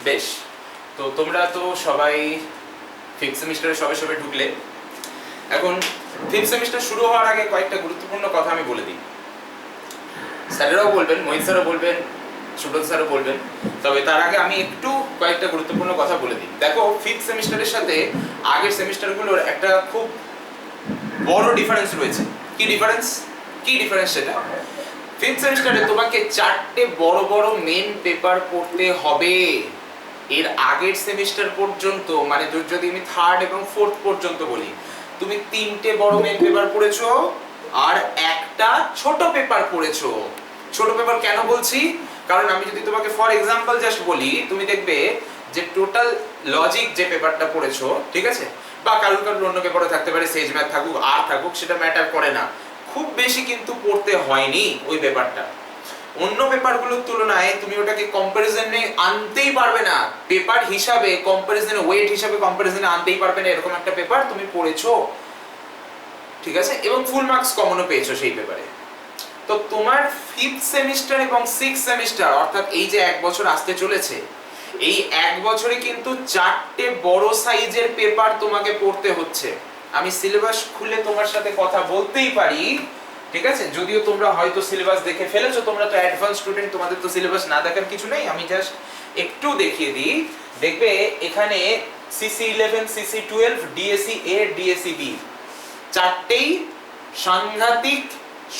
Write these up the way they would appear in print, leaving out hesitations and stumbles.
বেশ, তো তোমরা তো সবাই ফিফথ সেমিস্টারে সবে সবে ঢুকলে। এখন ফিফথ সেমিস্টার শুরু হওয়ার আগে কয়েকটা গুরুত্বপূর্ণ কথা আমি বলে দিই। স্যারেরাও বলবেন, মোহিত স্যারও বলবেন, সুব্রত স্যারও বলবেন, তবে তার আগে আমি একটু কয়েকটা গুরুত্বপূর্ণ কথা বলে দিই। দেখো, ফিফথ সেমিস্টারের সাথে আগের সেমিস্টারগুলোর একটা খুব বড় ডিফারেন্স রয়েছে। কি ডিফারেন্স সেটা, ফিফথ সেমিস্টারে তোমাকে 4টে বড় বড় মেন পেপার পড়তে হবে। এর আগের সেমিস্টার পর্যন্ত, মানে যদি আমি থার্ড এবং ফোর্থ পর্যন্ত বলি, তুমি 3টে বড় মেন পেপার পড়েছো আর একটা ছোট পেপার পড়েছো। ছোট পেপার কেন বলছি, কারণ আমি যদি তোমাকে ফর এক্সাম্পল জাস্ট বলি, তুমি দেখবে যে টোটাল লজিক যে পেপারটা পড়েছো, ঠিক আছে, বা কারোর অন্য পেপারও থাকতে পারে, সেজ ম্যাথ থাকুক আর থাকুক, সেটা ম্যাটার করে না, খুব বেশি কিন্তু পড়তে হয়নি ওই পেপারটা। অন্য পেপারগুলোর তুলনায় তুমি ওটাকে কম্পারিজনে আনতেই পারবে না, পেপার হিসাবে কম্পারিজনে, ওয়েট হিসাবে কম্পারিজনে আনতেই পারবে না, এরকম একটা পেপার তুমি পড়েছো, ঠিক আছে, এবং ফুল মার্কস কমনও পেয়েছো সেই পেপারে। তো তোমার ফিফথ সেমিস্টার এবং সিক্স সেমিস্টার, অর্থাৎ এই যে 1 বছর আসতে চলেছে, এই 1 বছরে কিন্তু 4টে বড় সাইজের পেপার তোমাকে পড়তে হচ্ছে। আমি সিলেবাস খুলে তোমার সাথে কথা বলতেই পারি, ঠিক আছে, যদিও তোমরা হয়তো সিলেবাস দেখে ফেলেছো, তোমরা তো অ্যাডভান্স স্টুডেন্ট, তোমাদের তো সিলেবাস না দেখার কিছু নেই, আমি জাস্ট একটু দেখিয়ে দিই। দেখবে এখানে CC11, CC12, DSE A, DSE B, 4টেই সাংঘাতিক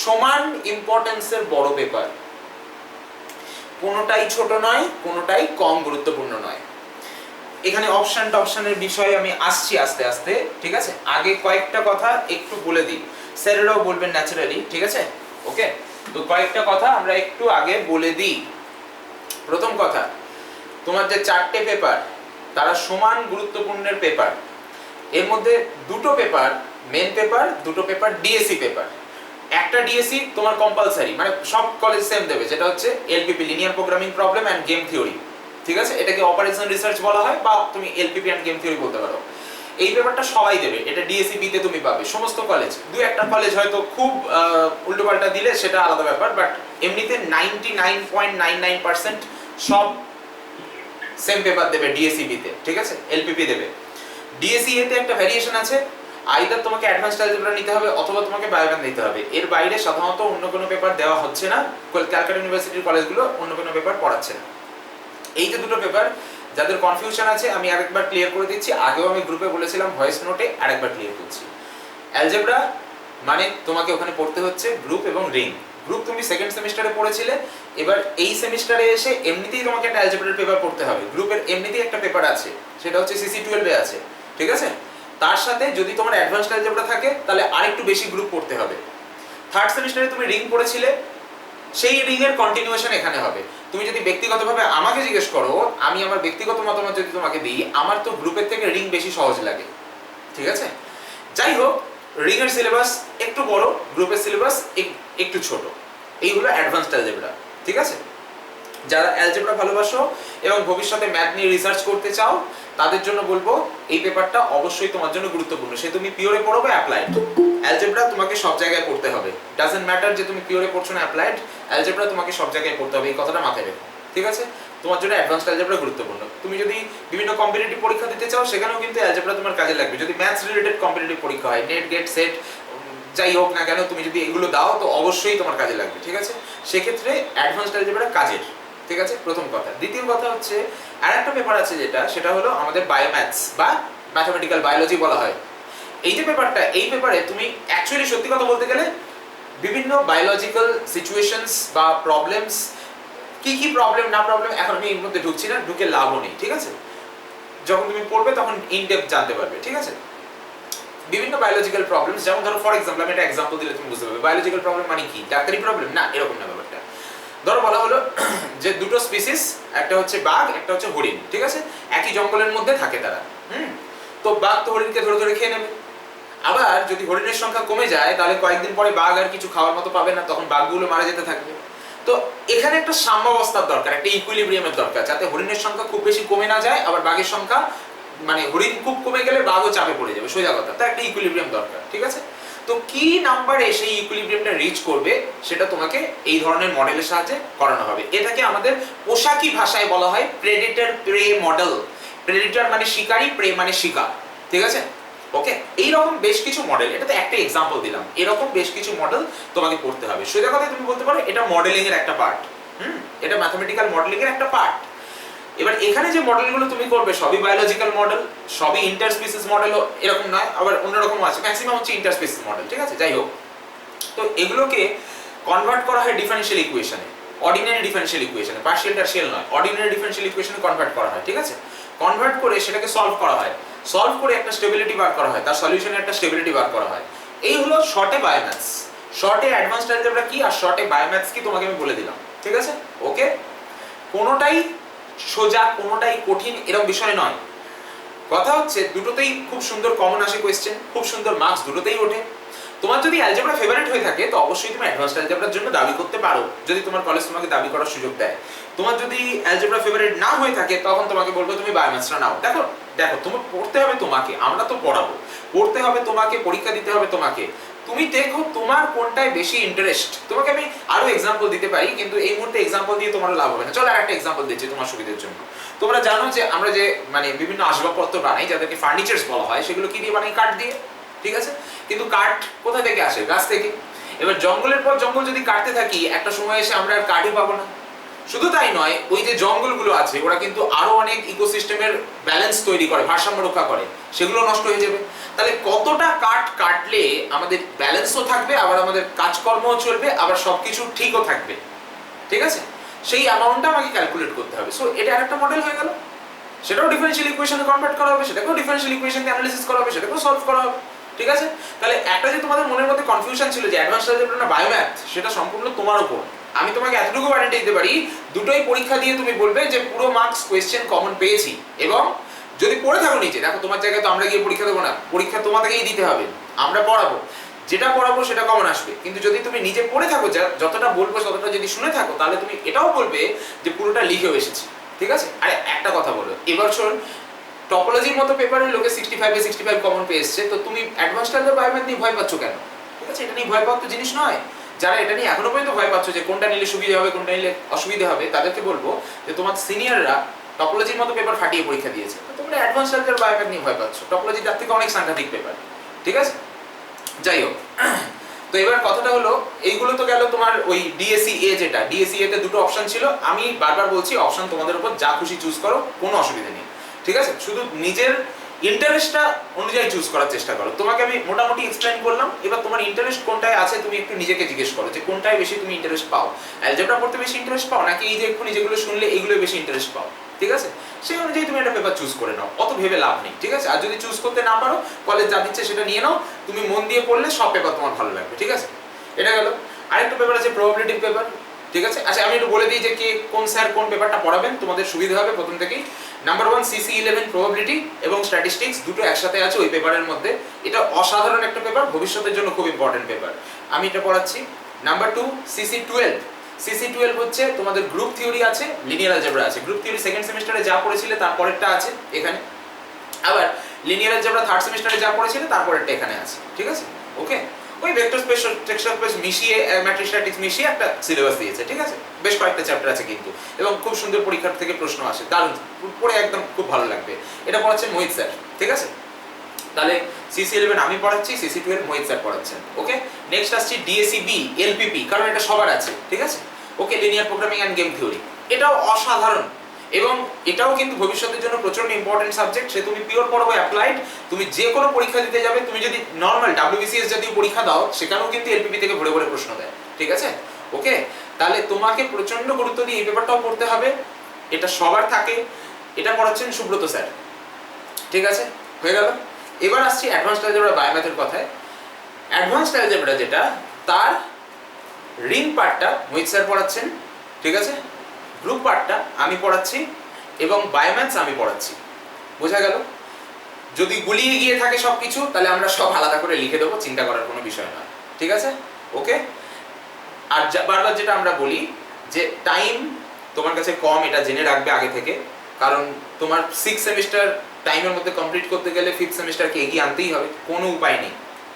সমান ইম্পর্টেন্সের বড় পেপার। কোনোটাই ছোট নয়, কোনোটাই কম গুরুত্বপূর্ণ নয়। এখানে অপশনের বিষয়ে আমি আসছি আস্তে আস্তে, ঠিক আছে। আগে কয়েকটা কথা একটু বলে দিই, স্যারেরাও বলবেন ন্যাচারালি, ঠিক আছে, ওকে। তো কয়েকটা কথা আমরা একটু আগে বলে দিই। প্রথম কথা, তোমার যে 4টে পেপার, তারা সমান গুরুত্বপূর্ণের পেপার। এর মধ্যে 2টো পেপার মেন পেপার, 2টো পেপার ডিএসসি পেপার। একটা ডিএসসি তোমার কম্পালসারি, মানে সব কলেজ সেম দেবে, যেটা হচ্ছে LPP, linear programming problem and game theory, ঠিক আছে। এটাকে অপারেশন রিসার্চ বলা হয়, বা তুমি এলপিপি এন্ড গেম থিওরি বলতে পারো। এই পেপারটা সবাই দেবে, এটা ডিএসসি বি তে তুমি পাবে সমস্ত কলেজ। দু একটা কলেজ হয়তো খুব উল্টোপাল্টা দিলে সেটা আলাদা ব্যাপার, বাট এমনিতে 99.99% সব সেম পেপার দেবে ডিএসসি বি তে, ঠিক আছে। এলপিপি দেবে। ডিএসসি এ তে একটা ভ্যারিয়েশন আছে, আইদার তোমাকে অ্যাডভান্সড অ্যালজেব্রা নিতে হবে অথবা তোমাকে বায়োম্যাথ নিতে হবে। এর বাইরে সাধারণত অন্য কোনো পেপার দেওয়া হচ্ছে না, ক্যালকাটা ইউনিভার্সিটির কলেজগুলো অন্য কোনো পেপার পড়াচ্ছে না। এই যে 2টো পেপার, যাদের কনফিউশন আছে আমি আরেকবার ক্লিয়ার করে দিচ্ছি, আগেও আমি গ্রুপে বলেছিলাম, ভয়েস নোটে আরেকবার ক্লিয়ার করছি। অ্যালজেব্রা মানে তোমাকে ওখানে পড়তে হচ্ছে গ্রুপ এবং রিং। গ্রুপ তুমি সেকেন্ড সেমিস্টারে পড়েছিলে, এবার এই সেমিস্টারে এসে এমনিতেই তোমাকে একটা অ্যালজেব্রার পেপার পড়তে হবে। গ্রুপের এমনিতেই একটা পেপার আছে, সেটা হচ্ছে CC12 এ আছে, ঠিক আছে। তার সাথে যদি তোমার অ্যাডভান্সড অ্যালজেব্রা থাকে, তাহলে আরেকটু বেশি গ্রুপ পড়তে হবে। থার্ড সেমিস্টারে তুমি রিং পড়েছিলে, সেই রিং এর কন্টিনিউয়েশন এখানে হবে। তুমি যদি ব্যক্তিগতভাবে আমাকে জিজ্ঞেস করো, আমি আমার ব্যক্তিগত মতামত যদি তোমাকে দিই, আমার তো গ্রুপের থেকে রিং বেশি সহজ লাগে, ঠিক আছে। যাই হোক, রিং এর সিলেবাস একটু বড়, গ্রুপের সিলেবাস একটু ছোট। এই হলো অ্যাডভান্সড অ্যালজেব্রা, ঠিক আছে। যারা অ্যালজেব্রা ভালোবাসো এবং ভবিষ্যতে ম্যাথ নিয়ে রিসার্চ করতে চাও, তাদের জন্য বলবো এই পেপারটা অবশ্যই তোমার জন্য গুরুত্বপূর্ণ। সে তুমি পিওরে পড়ো বা অ্যাপ্লাইড, অ্যালজেব্রা তোমাকে সব জায়গায় পড়তে হবে। ডাজন্ট ম্যাটার যে তুমি পিওরে পড়ছো না অ্যাপ্লাইড, অ্যালজেব্রা তোমাকে সব জায়গায় পড়তে হবে, এই কথাটা মাথায় রেখো, ঠিক আছে। তোমার জন্য অ্যাডভান্সড অ্যালজেব্রা গুরুত্বপূর্ণ। তুমি যদি বিভিন্ন কম্পিটিটিভ পরীক্ষা দিতে চাও, সেখানেও কিন্তু অ্যালজেব্রা তোমার কাজে লাগবে। যদি ম্যাথস রিলেটেড কম্পিটিটিভ পরীক্ষা হয়, নেট, গেট, সেট, যাই হোক না কেন, তুমি যদি এগুলো দাও তো অবশ্যই তোমার কাজে লাগবে, ঠিক আছে। সেক্ষেত্রে অ্যাডভান্সড অ্যালজেব্রা কাজের, ঠিক আছে, প্রথম কথা। দ্বিতীয় কথা হচ্ছে, আরেকটা পেপার আছে যেটা, সেটা হলো আমাদের বায়োম্যাথস বা ম্যাথমেটিক্যাল বায়োলজি বলা হয়। এই যে পেপারটা, এই পেপারে তুমি অ্যাকচুয়ালি সত্যি কথা বলতে গেলে বিভিন্ন বায়োলজিক্যাল সিচুয়েশনস বা প্রবলেমস, কি প্রবলেম না প্রবলেম এখন আমি এর মধ্যে ঢুকছি না, ঢুকে লাভও নেই, ঠিক আছে। যখন তুমি পড়বে তখন ইন ডেপথ জানতে পারবে, ঠিক আছে। বিভিন্ন বায়োলজিক্যাল প্রবলেমস, যেমন ধরো ফর এক্সাম্পল, আমি একটা এক্সাম্পল দিলে তুমি বুঝতে পারবে বায়োলজিক্যাল প্রবলেম মানে কি, ডাক্তারি প্রবলেম না, এরকম না ব্যাপারটা। ধরো বলা হলো যে 2টো স্পিসিস, একটা হচ্ছে বাঘ, একটা হচ্ছে হরিণ, ঠিক আছে, একই জঙ্গলের মধ্যে থাকে তারা। তো বাঘ তো হরিণকে ধরে ধরে খেয়ে নেবে। আবার যদি হরিণের সংখ্যা কমে যায়, তাহলে কয়েকদিন পরে বাঘ আর কিছু খাওয়ার মতো পাবে না, তখন বাঘগুলো মারা যেতে থাকবে। তো এখানে একটা সাম্যাবস্থার দরকার, একটা ইকুইলিব্রিয়ামের দরকার, যাতে হরিণের সংখ্যা খুব বেশি কমে না যায়, আবার বাঘের সংখ্যা, মানে হরিণ খুব কমে গেলে বাঘও চাপে পড়ে যাবে, সোজা কথা। তো একটা ইকুইলিব্রিয়াম দরকার, ঠিক আছে। তো কি নাম্বারে সেই ইকুইলিব্রিয়ামটা রিচ করবে সেটা তোমাকে এই ধরনের মডেলের সাহায্যে করানো হবে। এটাকে আমাদের পোশাকি ভাষায় বলা হয় প্রেডেটর প্রে মডেল। প্রেডেটর মানে শিকারী, প্রে মানে শিকার, ঠিক আছে? ওকে, এইরকম বেশ কিছু মডেল, এটা তো একটা এক্সাম্পল দিলাম, এরকম বেশ কিছু মডেল তোমাকে পড়তে হবে। সোজা কথায় তুমি বলতে পারো এটা মডেলিং এর একটা পার্ট। এটা ম্যাথমেটিক্যাল মডেলিং এর একটা পার্ট। এবার এখানে যে মডেলগুলো তুমি করবে সবই বায়োলজিক্যাল মডেল, সবই ইন্টারস্পিসিস মডেল, এরকম নয়, আবার অন্যরকম আছে, ম্যাক্সিমাম হচ্ছে ইন্টারস্পিসিস মডেল, ঠিক আছে? যাই হোক, তো এগুলোকে কনভার্ট করা হয় ডিফারেনশিয়াল ইকুয়েশনে, অর্ডিনারি ডিফারেনশিয়াল ইকুয়েশনে, পার্শিয়াল টার্শিয়াল নয়, অর্ডিনারি ডিফারেনশিয়াল ইকুয়েশনে কনভার্ট করা হয়, ঠিক আছে? কনভার্ট করে সেটাকে সলভ করা হয়, সলভ করে একটা স্টেবিলিটি বার করা হয়, তার সলিউশনে একটা স্টেবিলিটি বার করা হয়। এই হলো শর্টে বায়োম্যাথস। শর্টে অ্যাডভান্সড অ্যালজেব্রা কি আর শর্টে বায়োম্যাথস কি তোমাকে আমি বলে দিলাম, ঠিক আছে? ওকে, কোনোটাই সোজা কোনোটাই কঠিন এরকম বিষয় নয়। কথা হচ্ছে দুটোতেই খুব সুন্দর কমন আসে কোয়েশ্চেন, খুব সুন্দর মার্কস দুটোতেই ওঠে। তোমার যদি অ্যালজেব্রা ফেভারিট হয়ে থাকে তো অবশ্যই তুমি অ্যাডভান্সড অ্যালজেব্রার জন্য দাবি করতে পারো, যদি তোমার কলেজ তোমাকে দাবি করার সুযোগ দেয়। তোমার যদি অ্যালজেব্রা ফেভারিট না হয়ে থাকে তখন তোমাকে বলবো তুমি বায়োম্যাথসটা নাও। দেখো দেখো তোমার পড়তে হবে তোমাকে, আমরা তো পড়াবো, পড়তে হবে তোমাকে, পরীক্ষা দিতে হবে তোমাকে। তুমি দেখো তোমার কোনটায় বেশি ইন্টারেস্ট। তোমাকে আমি আরো এক্সাম্পল দিতে পারি, কিন্তু এই মুহূর্তে এক্সাম্পল দিয়ে তোমার লাভ হবে না। চলো আর একটা এক্সাম্পল দিচ্ছি তোমার সুবিধার জন্য। তোমরা জানো যে আমরা যে মানে বিভিন্ন আসবাবপত্র বানাই, যাদেরকে ফার্নিচার্স বলা হয়, সেগুলো কি দিয়ে বানাই? কাঠ দিয়ে, ঠিক আছে? কিন্তু কাঠ কোথা থেকে আসে? গাছ থেকে। এবার জঙ্গলের পর জঙ্গল যদি কাটতে থাকি, একটা সময় এসে আমরা আর কাঠই পাবো না। শুধু তাই নয়, ওই যে জঙ্গলগুলো আছে ওরা কিন্তু আরো অনেক ইকোসিস্টেমের ব্যালেন্স তৈরি করে, ভারসাম্য রক্ষা করে, সেগুলো নষ্ট হয়ে যাবে। তাহলে কতটা কাঠ কাটলে আমাদের ব্যালেন্সও থাকবে, আবার আমাদের কাজকর্মও চলবে, আবার সবকিছু ঠিকও থাকবে, ঠিক আছে? সেই অ্যামাউন্টটা আমাকে ক্যালকুলেট করতে হবে। সো এটা আরেকটা মডেল হয়ে গেল। সেটাও ডিফারেনশিয়াল ইকুয়েশনে কনভার্ট করা হবে, সেটাকেও ডিফারেনশিয়াল ইকুয়েশনে অ্যানালিসিস করা হবে, সেটাকেও সলভ করা হবে, ঠিক আছে? তাহলে একটা যে তোমাদের মনের মধ্যে কনফিউশন ছিল যে অ্যাডভান্সড অ্যালজেব্রা না বায়োম্যাথ, সেটা সম্পূর্ণ তোমার উপর। আমি তোমাকে এতটুকু ওয়ারেন্টি দিতে পারি, দুটোই পরীক্ষা দিয়ে তুমি বলবে যে পুরো মার্কস কোয়েশ্চেন কমন পেয়েছি। এবং যদি পড়ে থাকো নিচে, দেখো তোমার জায়গায় তো আমরা গিয়ে পরীক্ষা দেবো না, পরীক্ষা তোমাদেরকেই দিতে হবে, আমরা পড়াবো, যেটা পড়াবো সেটা কমন আসবে। কিন্তু যদি তুমি নিজে পড়ে থাকো, যতটা বলবো ততটা যদি শুনে থাকো, তাহলে তুমি এটাও বলবে যে পুরোটা লিখেও এসেছি, ঠিক আছে? আরে একটা কথা বলো, এবছর টপোলজির মতো পেপারে লোকে 65 এ 65 কমন পেয়ে এসেছে, তো তুমি অ্যাডভান্সড অ্যালজেব্রা বায়োম্যাথ নিয়ে ভয় পাচ্ছ কেন? ঠিক আছে, এটা নিয়ে ভয় পাওয়ার তো জিনিস নয়। যারা এটা নিয়ে এখনো পর্যন্ত ভয় পাচ্ছ যে কোনটা নিলে সুবিধা হবে কোনটা নিলে অসুবিধা হবে, তাদেরকে বলবো যে তোমার সিনিয়ররা টপোলজির মতো পেপার ফাটিয়ে পরীক্ষা দিয়েছে, তো তোমরা অ্যাডভান্সড অ্যালজেব্রা বায়োম্যাথ নিয়ে ভয় পাচ্ছ। টপোলজি তার থেকে অনেক সাংঘাতিক পেপার, ঠিক আছে? যাই হোক, তো এবার কথাটা হলো, এইগুলো তো গেল তোমার ওই ডিএসসি এ, যেটা ডিএসসি এ তে দুটো অপশন ছিল। আমি বারবার বলছি অপশন তোমাদের উপর, যা খুশি চুজ করো, কোনো অসুবিধা নেই, ঠিক আছে? শুধু নিজের ইন্টারেস্টটা অনুযায়ী চুজ করার চেষ্টা করো। তোমাকে আমি মোটামুটি এক্সপ্লেইন করলাম, এবার তোমার ইন্টারেস্ট কোনটায় আছে তুমি একটু নিজেকে জিজ্ঞেস করো যে কোনটায় বেশি তুমি ইন্টারেস্ট পাও। অ্যালজেব্রা পড়তে বেশি ইন্টারেস্ট পাও, নাকি এই যে এক্ষুনি যেগুলো শুনলে এগুলোই বেশি ইন্টারেস্ট পাও, ঠিক আছে? সেই অনুযায়ী তুমি একটা পেপার চুজ করে নাও, অত ভেবে লাভ নেই, ঠিক আছে? আর যদি চুজ করতে না পারো, কলেজ যা দিচ্ছে সেটা নিয়ে নাও, তুমি মন দিয়ে পড়লে সব পেপার তোমার ভালো লাগবে, ঠিক আছে? এটা গেল। আরেকটা পেপার আছে প্রবাবিলিটি পেপার, ঠিক আছে? আচ্ছা, আমি একটু বলে দিই যে কে কোন স্যার কোন পেপারটা পড়াবেন, তোমাদের সুবিধা হবে প্রথম থেকেই। নাম্বার 1 CC11 প্রবাবিলিটি এবং স্ট্যাটিস্টিক্স, দুটো একসাথে আছে ওই পেপারের মধ্যে। এটা অসাধারণ একটা পেপার, ভবিষ্যতের জন্য খুব ইম্পর্টেন্ট পেপার, আমি এটা পড়াচ্ছি। Number 2 CC12। CC12 হচ্ছে তোমাদের গ্রুপ থিওরি আছে, লিনিয়ার অ্যালজেব্রা আছে। গ্রুপ থিওরি সেকেন্ড সেমিস্টারে যা পড়েছিলে তার পরেরটা আছে এখানে, আবার লিনিয়ার অ্যালজেব্রা থার্ড সেমিস্টারে যা পড়েছিলে তারপরেরটা এখানে আছে, ঠিক আছে? ওকে, ওই ভেক্টর স্পেস টেক্সচার স্পেস মিশিয়ে, ম্যাট্রিক্স স্ট্যাটিক্স মিশিয়ে একটা সিলেবাস দিয়েছে, ঠিক আছে? বেশ কয়েকটা চ্যাপ্টার আছে কিন্তু, এবং খুব সুন্দর পরীক্ষার থেকে প্রশ্ন আসে, দারুণ পড়ে, একদম খুব ভালো লাগবে। এটা পড়াচ্ছে মোহিত স্যার, ঠিক আছে? তাহলে CC11 আমি পড়াচ্ছি, CC12 মোহিত স্যার পড়াচ্ছেন, ওকে? নেক্সট আসছি DSC B LPP, কারণ এটা সবার আছে, ঠিক আছে? Okay, linear programming and game theory, এটাও অসাধারণ, এবং এটাও কিন্তু ভবিষ্যতের জন্য প্রচন্ড ইম্পর্টেন্ট সাবজেক্ট। সে তুমি পিওর পড়াবো অ্যাপ্লাইড, তুমি যে কোনো পরীক্ষা দিতে যাবে, তুমি যদি নর্মাল WBCS জাতীয় পরীক্ষা দাও, সেখানেও কিন্তু LPP থেকে ভরে ভরে প্রশ্ন দেয়, ঠিক আছে? ওকে, তাহলে তোমাকে প্রচন্ড গুরুত্ব দিয়ে এই পেপারটাও পড়তে হবে, এটা সবার থাকে। এটা পড়াচ্ছেন সুব্রত স্যার, ঠিক আছে? হয়ে গেল। এবার আসছি অ্যাডভান্সড অ্যালজেব্রা বায়োম্যাথের কথায়। অ্যাডভান্সড অ্যালজেব্রা যেটা, তার রিং পার্টটা মোহিত স্যার পড়াচ্ছেন, ঠিক আছে? গ্রুপ পার্টটা আমি পড়াচ্ছি, এবং বায়োম্যাথস আমি পড়াচ্ছি। বোঝা গেল? যদি গুলিয়ে গিয়ে থাকে সবকিছু, তাহলে আমরা সব আলাদা করে লিখে দেবো, চিন্তা করার কোনো বিষয় নয়, ঠিক আছে? ওকে, আর বারবার যেটা আমরা বলি যে টাইম তোমার কাছে কম, এটা জেনে রাখবে আগে থেকে, কারণ তোমার 6 সেমিস্টার টাইমের মধ্যে কমপ্লিট করতে গেলে 5th সেমিস্টারকে এগিয়ে আনতেই হবে, কোনো উপায় নেই,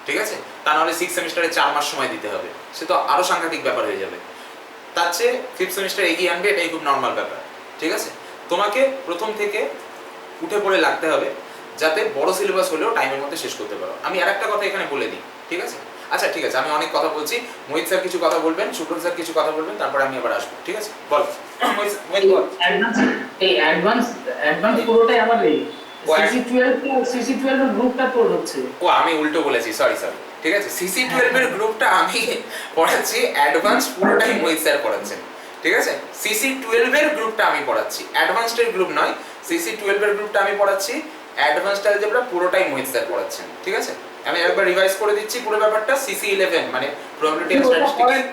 ঠিক আছে? তা নাহলে 6 সেমিস্টারে 4 মাস সময় দিতে হবে, সে তো আরো সাংঘাতিক ব্যাপার হয়ে যাবে। তার চেয়ে 5th সেমিস্টার এগিয়ে আনবে, এটাই খুব নর্মাল ব্যাপার। ঠিক আছে, তোমাকে প্রথম থেকে উঠে পড়ে লাগতে হবে যাতে বড় সিলেবাস হলেও টাইমের মধ্যে শেষ করতে পারো। আমি আরেকটা কথা এখানে বলে দিই, ঠিক আছে? আচ্ছা ঠিক আছে, আমি অনেক কথা বলছি, মোহিত স্যার কিছু কথা বলবেন, সুব্রত স্যার কিছু কথা বলবেন, তারপরে আমি আবার আসবো। ঠিক আছে, বল মোহিত বল। এই অ্যাডভান্স পুরোটাই আমার এই সিসি 12 এর গ্রুপটা তোর হচ্ছে। ও আমি উল্টো বলেছি, সরি। ঠিক আছে, সিসি 12 এর গ্রুপটা আমি পড়াচ্ছি, অ্যাডভান্স পুরোটাই মোহিত স্যার পড়াচ্ছেন। ঠিক আছে, সিসি 12 এর গ্রুপটা আমি পড়াচ্ছি, অ্যাডভান্সড এর গ্রুপ নয়। সিসি 12 এর গ্রুপটা আমি পড়াচ্ছি, অ্যাডভান্সড অ্যালজেব্রা পুরোটাই মোহিত স্যার পড়াচ্ছেন। ঠিক আছে, আমি একবার রিভাইজ করে দিচ্ছি পুরো ব্যাপারটা। সিসি 11 মানে প্রবাবিলিটি এন্ড স্ট্যাটিস্টিক্স,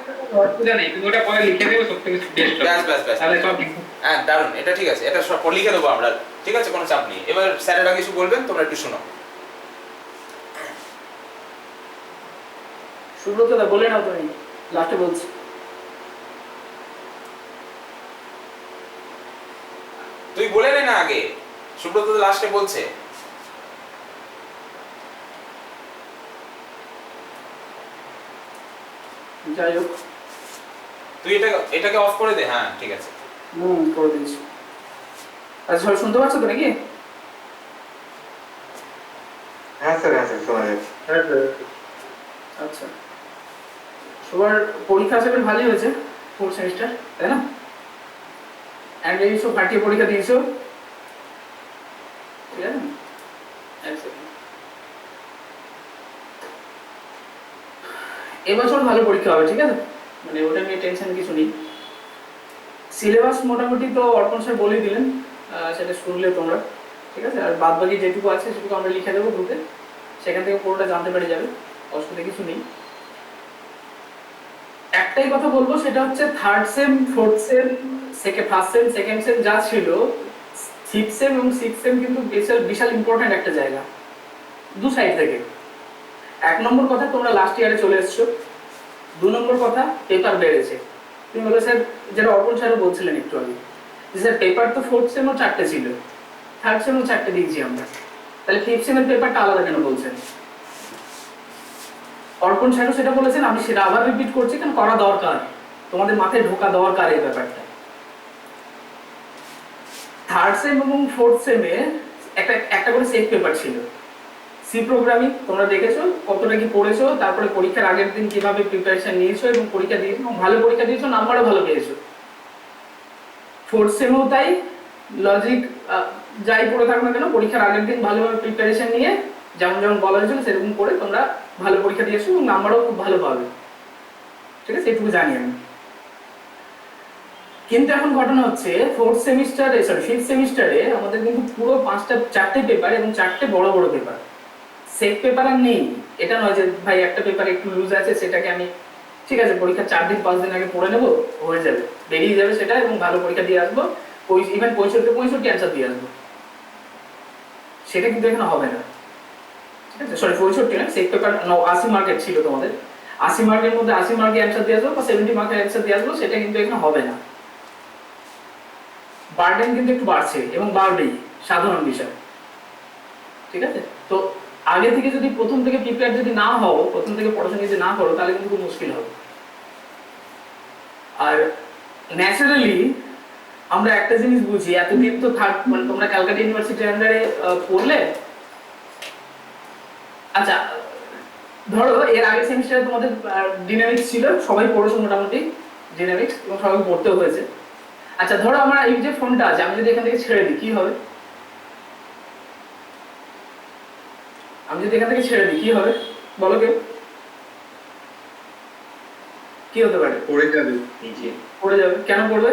অসুবিধা নেই, তুমি ওটা পরে লিখে দেবে, সবথেকে বেস্ট ব্যাস তাহলে সব হ্যাঁ দারুন, এটা ঠিক আছে, এটা সব লিখে দেবো আমরা। ঠিক আছে, কোনো চাপ নেই। এবার স্যারেরা কিছু বলবেন, তোমরা একটু শোনো। সুব্রতদা বলে নাও, তুমি লাস্টে বলছি। তুই বলে নে না আগে, সুব্রত তো লাস্টে বলছে। যাই হোক, তুই এটাকে অফ করে দে। হ্যাঁ ঠিক আছে, করে দিয়েছি। আচ্ছা সবাই শুনতে পাচ্ছ তো নাকি? হ্যাঁ স্যার শোনা যাচ্ছে। আচ্ছা, সবার পরীক্ষা আশা করি ভালোই হয়েছে, 4th সেমিস্টার, তাই না? অ্যান্ড এই সব পার্টি পরীক্ষা দিয়েছো, ঠিক আছে? এবছর ভালো পরীক্ষা হবে, ঠিক আছে? মানে ওটা নিয়ে টেনশন কিছু নেই। সিলেবাস মোটামুটি তো অর্পণ স্যার বলেই দিলেন, সেটা শুনলে তোমরা, ঠিক আছে? আর বাদ বাকি যেটুকু আছে সেটুকু আমরা লিখে দেবো গ্রুপে, সেখান থেকে পুরোটা জানতে পেরে যাবে, অসুবিধা কিছু নেই। একটাই কথা বলবো, সেটা হচ্ছে 3rd same 4th same 1st same 2nd same যা ছিল, 5th সেম এবং 6th সেম কিন্তু বিশাল ইম্পর্টেন্ট একটা জায়গা দু সাইড থেকে। 1 নম্বর কথা, তোমরা লাস্ট ইয়ারে চলে এসছো। 2 নম্বর কথা, পেপার বেড়েছে। তুমি বলে স্যার, যেটা অর্পণ স্যারও বলছিলেন একটু আগে, যে স্যার পেপার তো 4th সেমও 4টে ছিল, 3rd সেমও 4টে দিয়েছি আমরা, তাহলে 5th সেমের পেপারটা আলাদা কেন বলছেন? অর্পণ স্যারও সেটা বলেছেন, আমি সেটা আবার রিপিট করছি, কারণ করা দরকার, তোমাদের মাথায় ঢোকা দরকার এই ব্যাপারটা। 3rd সেম এবং 4th সেমে একটা করে সেট পেপার ছিল। সি প্রোগ্রামিং তোমরা দেখেছো, কতটা কি পড়েছো, তারপরে পরীক্ষার আগের দিন কিভাবে প্রিপারেশন নিয়েছো এবং পরীক্ষা দিয়েছো, ভালো পরীক্ষা দিয়েছো, নাম্বারও ভালো পেয়েছো। 4th সেমেও তাই, লজিক যাই পড়ে থাকো না কেন, পরীক্ষার আগের দিন ভালোভাবে প্রিপারেশন নিয়ে যেমন যেমন বলা হয়েছিল সেরকম করে তোমরা ভালো পরীক্ষা দিয়েছো এবং নাম্বারও খুব ভালো পাবে, ঠিক আছে? এটুকু জানি আমি। কিন্তু এখন ঘটনা হচ্ছে 5th সেমিস্টারে আমাদের কিন্তু পুরো 4টে পেপার এবং 4টে বড় বড় পেপার, সেট পেপার আর নেই। এটা নয় যে ভাই একটা পেপার একটু লুজ আছে, সেটাকে আমি ঠিক আছে পরীক্ষার 4 দিন 5 দিন আগে পড়ে নেবো, হয়ে যাবে, বেরিয়ে যাবে সেটা, এবং ভালো পরীক্ষা দিয়ে আসবো, ইভেন 65 অ্যান্সার দিয়ে আসবো। সেটা কিন্তু এখানে হবে না, ঠিক আছে? সরি 65 না, সেট পেপার 80 মার্কের ছিল তোমাদের, 80 মার্কের মধ্যে 80 মার্কের অ্যান্সার দিয়ে আসবো বা 70 মার্কের অ্যান্সার দিয়ে আসবো, সেটা কিন্তু এখানে হবে না। বার্ডেন কিন্তু একটু বাড়ছে এবং বাড়বেই, সাধারণ বিষয়, ঠিক আছে? তো আগে থেকে যদি প্রথম থেকে প্রিপেয়ার যদি না হও, প্রথম থেকে পড়াশোনা যদি না করো, তাহলে কিন্তু খুব মুশকিল হবে। আর ন্যাচারালি আমরা একটা জিনিস বুঝি, এতদিন তো মানে তোমরা ক্যালকাটা ইউনিভার্সিটির আন্ডারে পড়লে, আচ্ছা ধরো এর আগের সেমিস্টারে তোমাদের ডিনামিক্স ছিল, সবাই পড়েছো মোটামুটি ডিনামিক্স, এবং সবাই পড়তেও হয়েছে। আচ্ছা ধরো আমার এই যে ফোনটা আছে, আমি যদি এখান থেকে ছেড়ে দিই, কি হবে? আমি যদি এখান থেকে ছেড়ে দিই কি হবে বলো কেউ? কি হতে পারে? পড়ে যাবে নিচে, পড়ে যাবে। কেন পড়বে?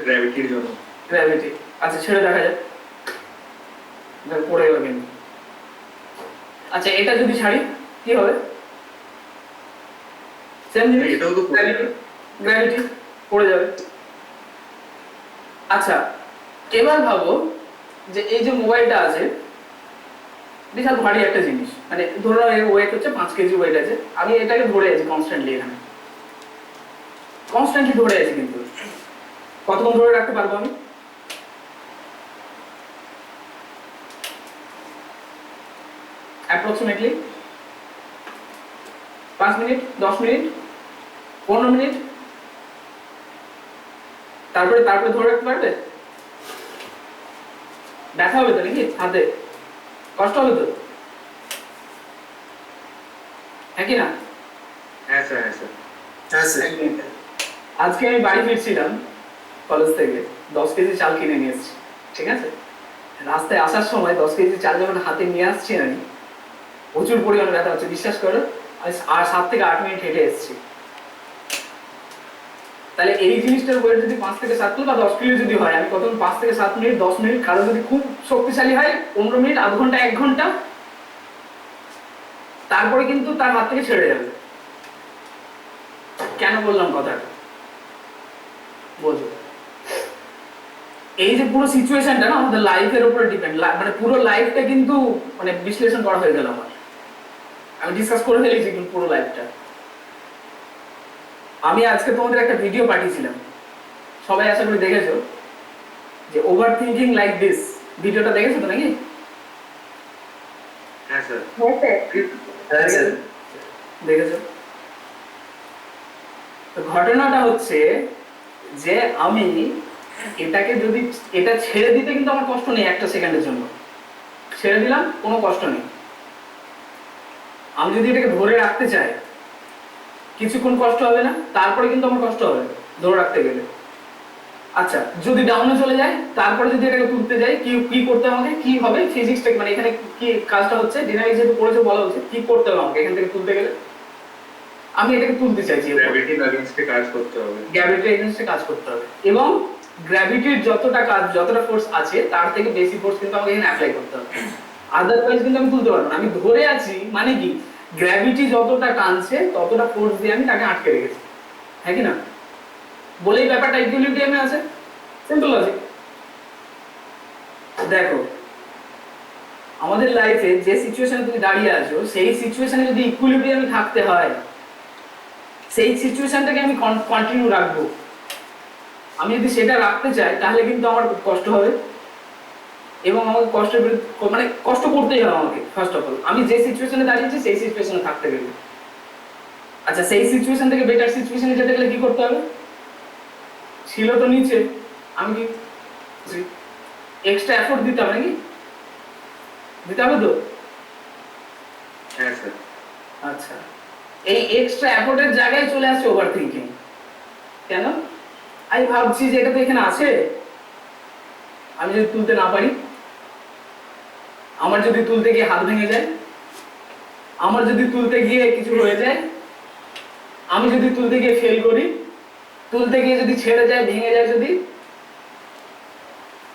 গ্র্যাভিটির জন্য। গ্র্যাভিটি। আচ্ছা ছেড়ে দেখা যাক, পড়ে গেল কিন্তু। আচ্ছা এটা যদি ছাড়ি কি হবে? সেম জিনিস, এটাও তো গ্র্যাভিটি, পড়ে যাবে। আচ্ছা এবার ভাবো যে এই যে মোবাইলটা আছে, বিশাল ভারী একটা জিনিস, মানে ধরো এর ওয়েট হচ্ছে 5 কেজি ওয়েট আছে, আমি এটাকে ধরে আছি কনস্ট্যান্টলি, এখানে কনস্ট্যান্টলি ধরে আছি, কিন্তু কতক্ষণ ধরে রাখতে পারবো আমি? অ্যাপ্রক্সিমেটলি মিনিট, 10 মিনিট, 15 মিনিট, তারপরে ধরে রাখতে পারবে? ব্যথা হবে তো নাকি হাতে? কষ্ট হবে তো? হ্যাঁ কি না? হ্যাঁ স্যার, হ্যাঁ স্যার। আজকে আমি বাড়ি ফিরছিলাম কলেজ থেকে, 10 কেজি চাল কিনে নিয়ে এসেছি, ঠিক আছে? রাস্তায় আসার সময় 10 কেজি চাল যখন হাতে নিয়ে আসছি আমি, প্রচুর পরিমাণে ব্যথা হচ্ছে, বিশ্বাস করো। আর 7 থেকে 8 মিনিট হেঁটে এসেছি। তাহলে এই জিনিসটার ওয়েট যদি 5 থেকে 7 কিলো বা 10 কিলো যদি হয়, আমি প্রথম 5 থেকে 7 মিনিট, 10 মিনিট, কারো যদি খুব শক্তিশালী হয় 15 মিনিট, আধ ঘন্টা, 1 ঘন্টা, তারপরে কিন্তু তার হাত থেকে ছেড়ে যাবে। কেন বললাম কথাটা বোঝো? এই যে পুরো সিচুয়েশনটা না আমাদের লাইফের উপরে ডিপেন্ড, মানে পুরো লাইফটা কিন্তু মানে বিশ্লেষণ করা হয়ে গেল আমার, আমি ডিসকাস করে ফেলেছি কিন্তু পুরো লাইফটা। আমি আজকে তোমাদের একটা ভিডিও পাঠিয়েছিলাম, সবাই আশা করি দেখেছো, যে ওভার থিঙ্কিং লাইক দিস, ভিডিওটা দেখেছো তো নাকি? হ্যাঁ স্যার। দেখেছো? তো ঘটনাটা হচ্ছে যে আমি এটাকে যদি এটা ছেড়ে দিতে কিন্তু আমার কষ্ট নেই, একটা সেকেন্ডের জন্য ছেড়ে দিলাম, কোনো কষ্ট নেই। আমি যদি এটাকে ধরে রাখতে চাই কিছুক্ষণ কষ্ট হবে না, তারপরে কিন্তু আমার কষ্ট হবে ধরে রাখতে গেলে। আচ্ছা, যদি ডাউনে চলে যায়, তারপরে যদি এটাকে তুলতে যাই, কি কি করতে হবে, কি হবে ফিজিক্সটা, মানে এখানে কি কাজটা হচ্ছে, ডিনামিক্স যেহেতু পড়েছে বলা হচ্ছে কি করতে হবে আমাকে এখান থেকে তুলতে গেলে। আমি এটাকে তুলতে চাইছি, গ্র্যাভিটির এগেইনস্টে কাজ করতে হবে। গ্র্যাভিটির এগেইনস্টে কাজ করতে হবে, এবং গ্র্যাভিটির যতটা কাজ, যতটা ফোর্স আছে তার থেকে বেশি ফোর্স কিন্তু আমাকে এখানে অ্যাপ্লাই করতে হবে, আদারওয়াইজ কিন্তু আমি তুলতে পারবো না। আমি ধরে আছি মানে কি, গ্র্যাভিটি যতটা টানছে ততটা ফোর্স দিয়ে আমি তাকে আটকে রেখেছি, হ্যাঁ কি না? বলেই ব্যাপারটা ইকুইলিব্রিয়ামে আছে, সিম্পল লজিক। দেখো, আমাদের লাইফে যে সিচুয়েশনে তুমি দাঁড়িয়ে আছো, সেই সিচুয়েশনে যদি ইকুইলিব্রিয়ামে থাকতে হয়, সেই সিচুয়েশনটাকে আমি কন্টিনিউ রাখবো। আমি যদি সেটা রাখতে চাই তাহলে কিন্তু আমার খুব কষ্ট হবে, এবং আমাকে মানে কষ্ট করতেই হবে আমাকে। ফার্স্ট অফ অল আমি যে সিচুয়েশনে দাঁড়িয়েছি সেই সিচুয়েশনে থাকতে গেলে, আচ্ছা সেই সিচুয়েশন থেকে বেটার সিচুয়েশনে যেতে গেলে কি করতে হবে? ছিল তো নিচে, আমি কি এক্সট্রা এফোর্ট দিতে হবে নাকি? দিতে হবে তো? হ্যাঁ স্যার। আচ্ছা, এই এক্সট্রা এফোর্টের জায়গায় চলে আসছে ওভার থিঙ্কিং। কেন? আমি ভাবছি যে এটা তো এখানে আছে, আমি যদি তুলতে না পারি, আমার যদি তুলতে গিয়ে হাত ভেঙে যায়, আমার যদি তুলতে গিয়ে কিছু হয়ে যায়, আমি যদি তুলতে গিয়ে ফেল করি, তুলতে গিয়ে যদি ছেড়ে যায়, ভেঙে যায়, যদি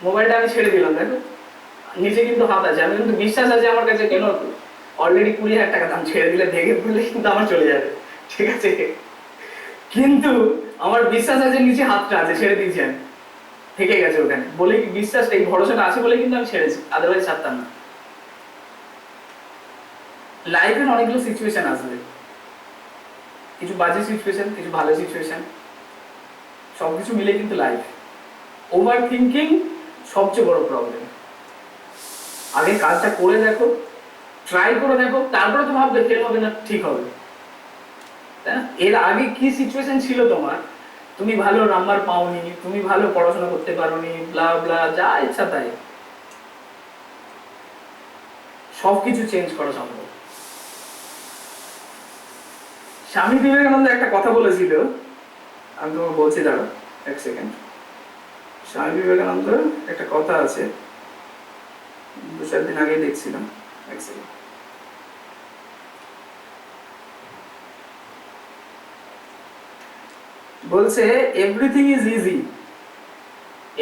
মোবাইলটা আমি ছেড়ে দিলাম, দেখো নিচে কিন্তু হাত আছে, আমি কিন্তু বিশ্বাস আছে আমার কাছে, কেন অলরেডি 20,000 টাকা দাম, ছেড়ে দিলে ভেঙে পড়লে কিন্তু আমার চলে যাবে, ঠিক আছে? কিন্তু আমার বিশ্বাস আছে নিচে হাতটা আছে, ছেড়ে দিয়েছি আমি, থেকে গেছে ওখানে, বলে কি বিশ্বাসটা, এই ভরসাটা আছে বলে কিন্তু আমি ছেড়েছি, আদারওয়াইজ ছাড়তাম না। লাইফের অনেকগুলো সিচুয়েশন আসবে, কিছু বাজে সিচুয়েশন, কিছু ভালো সিচুয়েশন, সবকিছু মিলে কিন্তু লাইফ। ওভার থিঙ্কিং সবচেয়ে বড় প্রবলেম। আগে কাজটা করে দেখো, ট্রাই করে দেখো, তারপরে তো ভাববে ফেল হবে না, ঠিক হবে, তাই না? এর আগে কি সিচুয়েশন ছিল তোমার, তুমি ভালো নাম্বার পাওনি, তুমি ভালো পড়াশোনা করতে পারোনি, ব্লা ব্লা, যা ইচ্ছা তাই, সবকিছু চেঞ্জ করা সম্ভব। স্বামী বিবেকানন্দ একটা কথা বলেছিল, আমি তোমাকে বলছি, দাঁড়ো এক সেকেন্ড। স্বামী বিবেকানন্দ একটা কথা আছে, 2-4 দিন আগে দেখছিলাম, এক সেকেন্ড। বলছে everything is easy,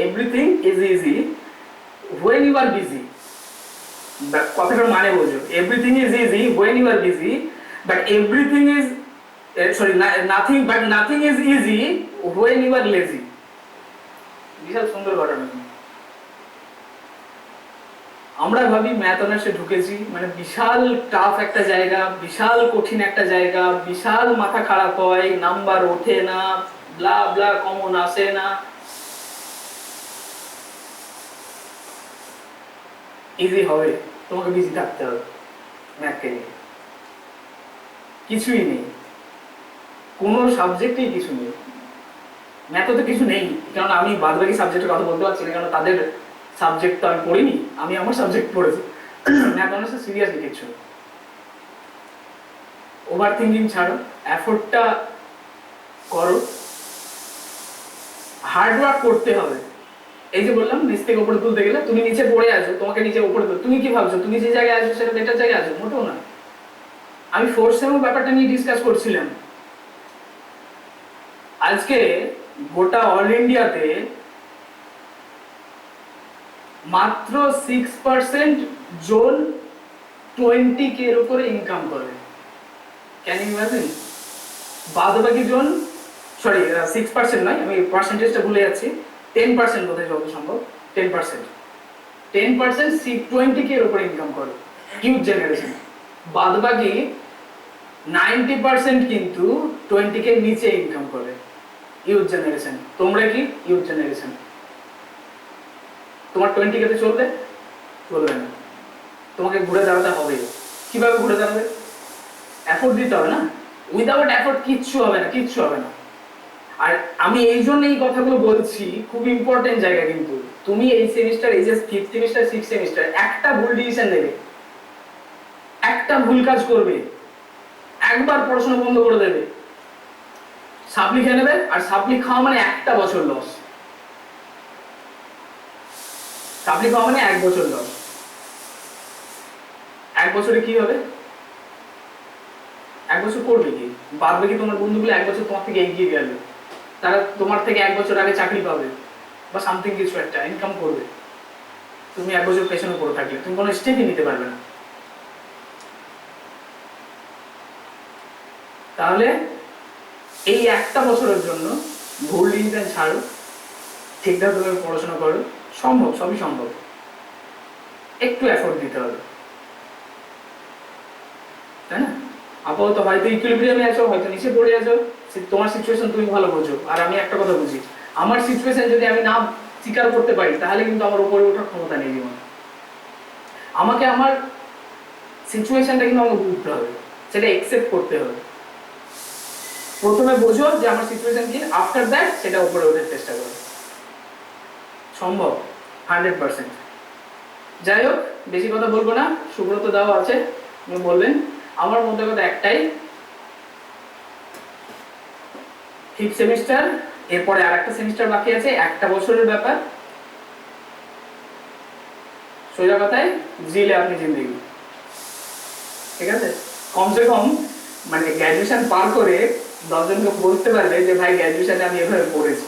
everything is easy when you are busy। কথাটার মানে বোঝো, everything is easy when you are busy, but everything is nothing is easy when you are lazy। বিশাল সুন্দর ঘটনা। আমরা ভাবি ম্যাথ অনার্সে ঢুকেছি মানে বিশাল টাফ একটা জায়গা, বিশাল কঠিন একটা জায়গা, বিশাল মাথা খারাপ হয়, নাম্বার ওঠে না, ব্লা ব্লা, কমন আসে না। ইজি হবে? তোমাকে বিজি থাকতে হবে ম্যাথকে নিয়ে, কিছুই নেই। কোনো সাবজেক্টেই কিছু নেই, ম্যাথে তো কিছু নেই, কারণ আমি বাদবাকি সাবজেক্টের কথা বলতে পারছি না, কারণ তাদের সাবজেক্ট তো আমি পড়িনি, আমি আমার সাবজেক্ট পড়েছি। ম্যাথ অনার্সে সিরিয়াসলি কিছু ওভার থিঙ্কিং ছাড়ো, এফোর্টটা করো, হার্ড ওয়ার্ক করতে হবে। এই যে বললাম নিচ থেকে উপরে তুলতে গেলে তুমি নিচে পড়ে আছো, তোমাকে নিচে উপরে তুল, তুমি কি ভাবছো তুমি যে জায়গায় আছো সেটা বেটার জায়গায় আছো? মোটেও না। আমি ফোর্থ সেমের ব্যাপারটা নিয়ে ডিসকাস করছিলাম। আজকে গোটা অল ইন্ডিয়াতে মাত্র 6% জোন 20K এর উপরে ইনকাম করে। Can you imagine? বাদবাকি জোন, সরি 6% নয়, আমি পার্সেন্টেজটা ভুলে যাচ্ছি, 10% বোধহয় যত সম্ভব, 10% 20K এর উপরে ইনকাম করে ইউথ জেনারেশন। বাদবাকি 90% কিন্তু 20K এর নিচে ইনকাম করে ইউথ জেনারেশন। তোমরা কি ইউথ জেনারেশন? তোমার 20K তে চলবে? চলবে না, তোমাকে ঘুরে দাঁড়াতে হবে। কিভাবে ঘুরে দাঁড়াবে? এফোর্ট দিতে হবে না, উইদাউট এফোর্ট কিচ্ছু হবে না, কিচ্ছু হবে না। আর আমি এই জন্য এই কথাগুলো বলছি, খুব ইম্পর্টেন্ট জায়গা। কিন্তু তুমি এই সেমিস্টার, এই যে 5th সেমিস্টার 6th সেমিস্টার, একটা ভুল ডিসিশন নেবে, একটা ভুল কাজ করবে, একবার পড়াশোনা বন্ধ করে দেবে, সাপ্লি খেয়ে নেবে। আর সাপ্লি খাওয়া মানে একটা বছর লস, সাপ্লি খাওয়া মানে 1 বছর লস। 1 বছরে কি হবে? 1 বছর করবে কি? বাদবে কি তোমার বন্ধুগুলো 1 বছর তোমার থেকে এগিয়ে গেল, তারা তোমার থেকে 1 বছর আগে চাকরি পাবে বা সামথিং কিছু একটা ইনকাম করবে। তুমি 1 বছর পেছনে পড়ে থাকলে তুমি কোনো স্টেপই নিতে পারবে না। তাহলে এই একটা বছরের জন্য ভুল ডিসিশন ছাড়ো, ঠিকঠাক ভাবে পড়াশোনা করো, সম্ভব, সবই সম্ভব, একটু এফোর্ট দিতে হবে, তাই না? আপাতত হয়তো ইকুইলিব্রিয়ামে আছো, হয়তো নিচে পড়ে আছো, তোমার সিচুয়েশন তুমি ভালো বোঝো। আর আমি একটা কথা বুঝি, আমার সিচুয়েশন যদি আমি না স্বীকার করতে পারি তাহলে কিন্তু আমার উপরে ওঠার ক্ষমতা নেই জীবনে। আমাকে আমার সিচুয়েশনটা কিন্তু আমাকে বুঝতে হবে, সেটা একসেপ্ট করতে হবে। প্রথমে বোঝো যে আমার সিচুয়েশন কি, আফটার দ্যাট সেটা উপরে ওঠার চেষ্টা করো। সম্ভব 100%। যাই হোক, বেশি কথা বলবো না, সুব্রত দাও আছে, উনি বলবেন। আমার মধ্যে কথা একটাই, 5th সেমিস্টার, এরপরে আর একটা সেমিস্টার বাকি আছে, একটা বছরের ব্যাপার। সোজা কথায় জিলে আপনি জিন্দেগি, ঠিক আছে? কমসে কম মানে গ্র্যাজুয়েশন পার করে 10 জনকে বলতে পারবে যে ভাই গ্র্যাজুয়েশনে আমি এভাবে পড়েছি,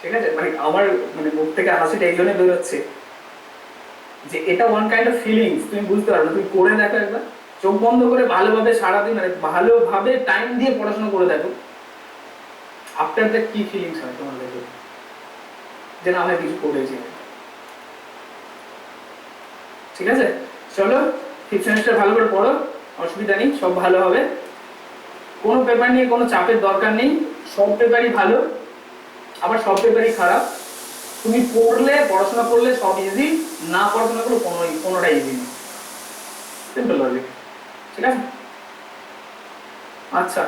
ঠিক আছে? মানে আমার মানে মুখ থেকে হাসিটা এই জন্য বেরোচ্ছে যে এটা ওয়ান কাইন্ড অফ ফিলিংস, তুমি বুঝতে পারবে। তুমি করে দেখো একবার, চোখ বন্ধ করে ভালোভাবে সারাদিন মানে ভালোভাবে টাইম দিয়ে পড়াশোনা করে দেখো, আফটার দ্যাট কি ফিলিংস হয় তোমার দেখো, যে না আমি কিছু করেছি। ঠিক আছে, চলো 5th সেমিস্টার ভালো করে পড়ো, অসুবিধা নেই, সব ভালো হবে। কোনো পেপার নিয়ে কোনো চাপের দরকার নেই, সব পেপারই ভালো, আবার সব পেপারই খারাপ। তুমি পড়াশোনা করলে সব ইজি, না পড়াশোনা করলে কোনোটাই ইজি নেই, সিম্পল লজিক। ঠিক আছে, আচ্ছা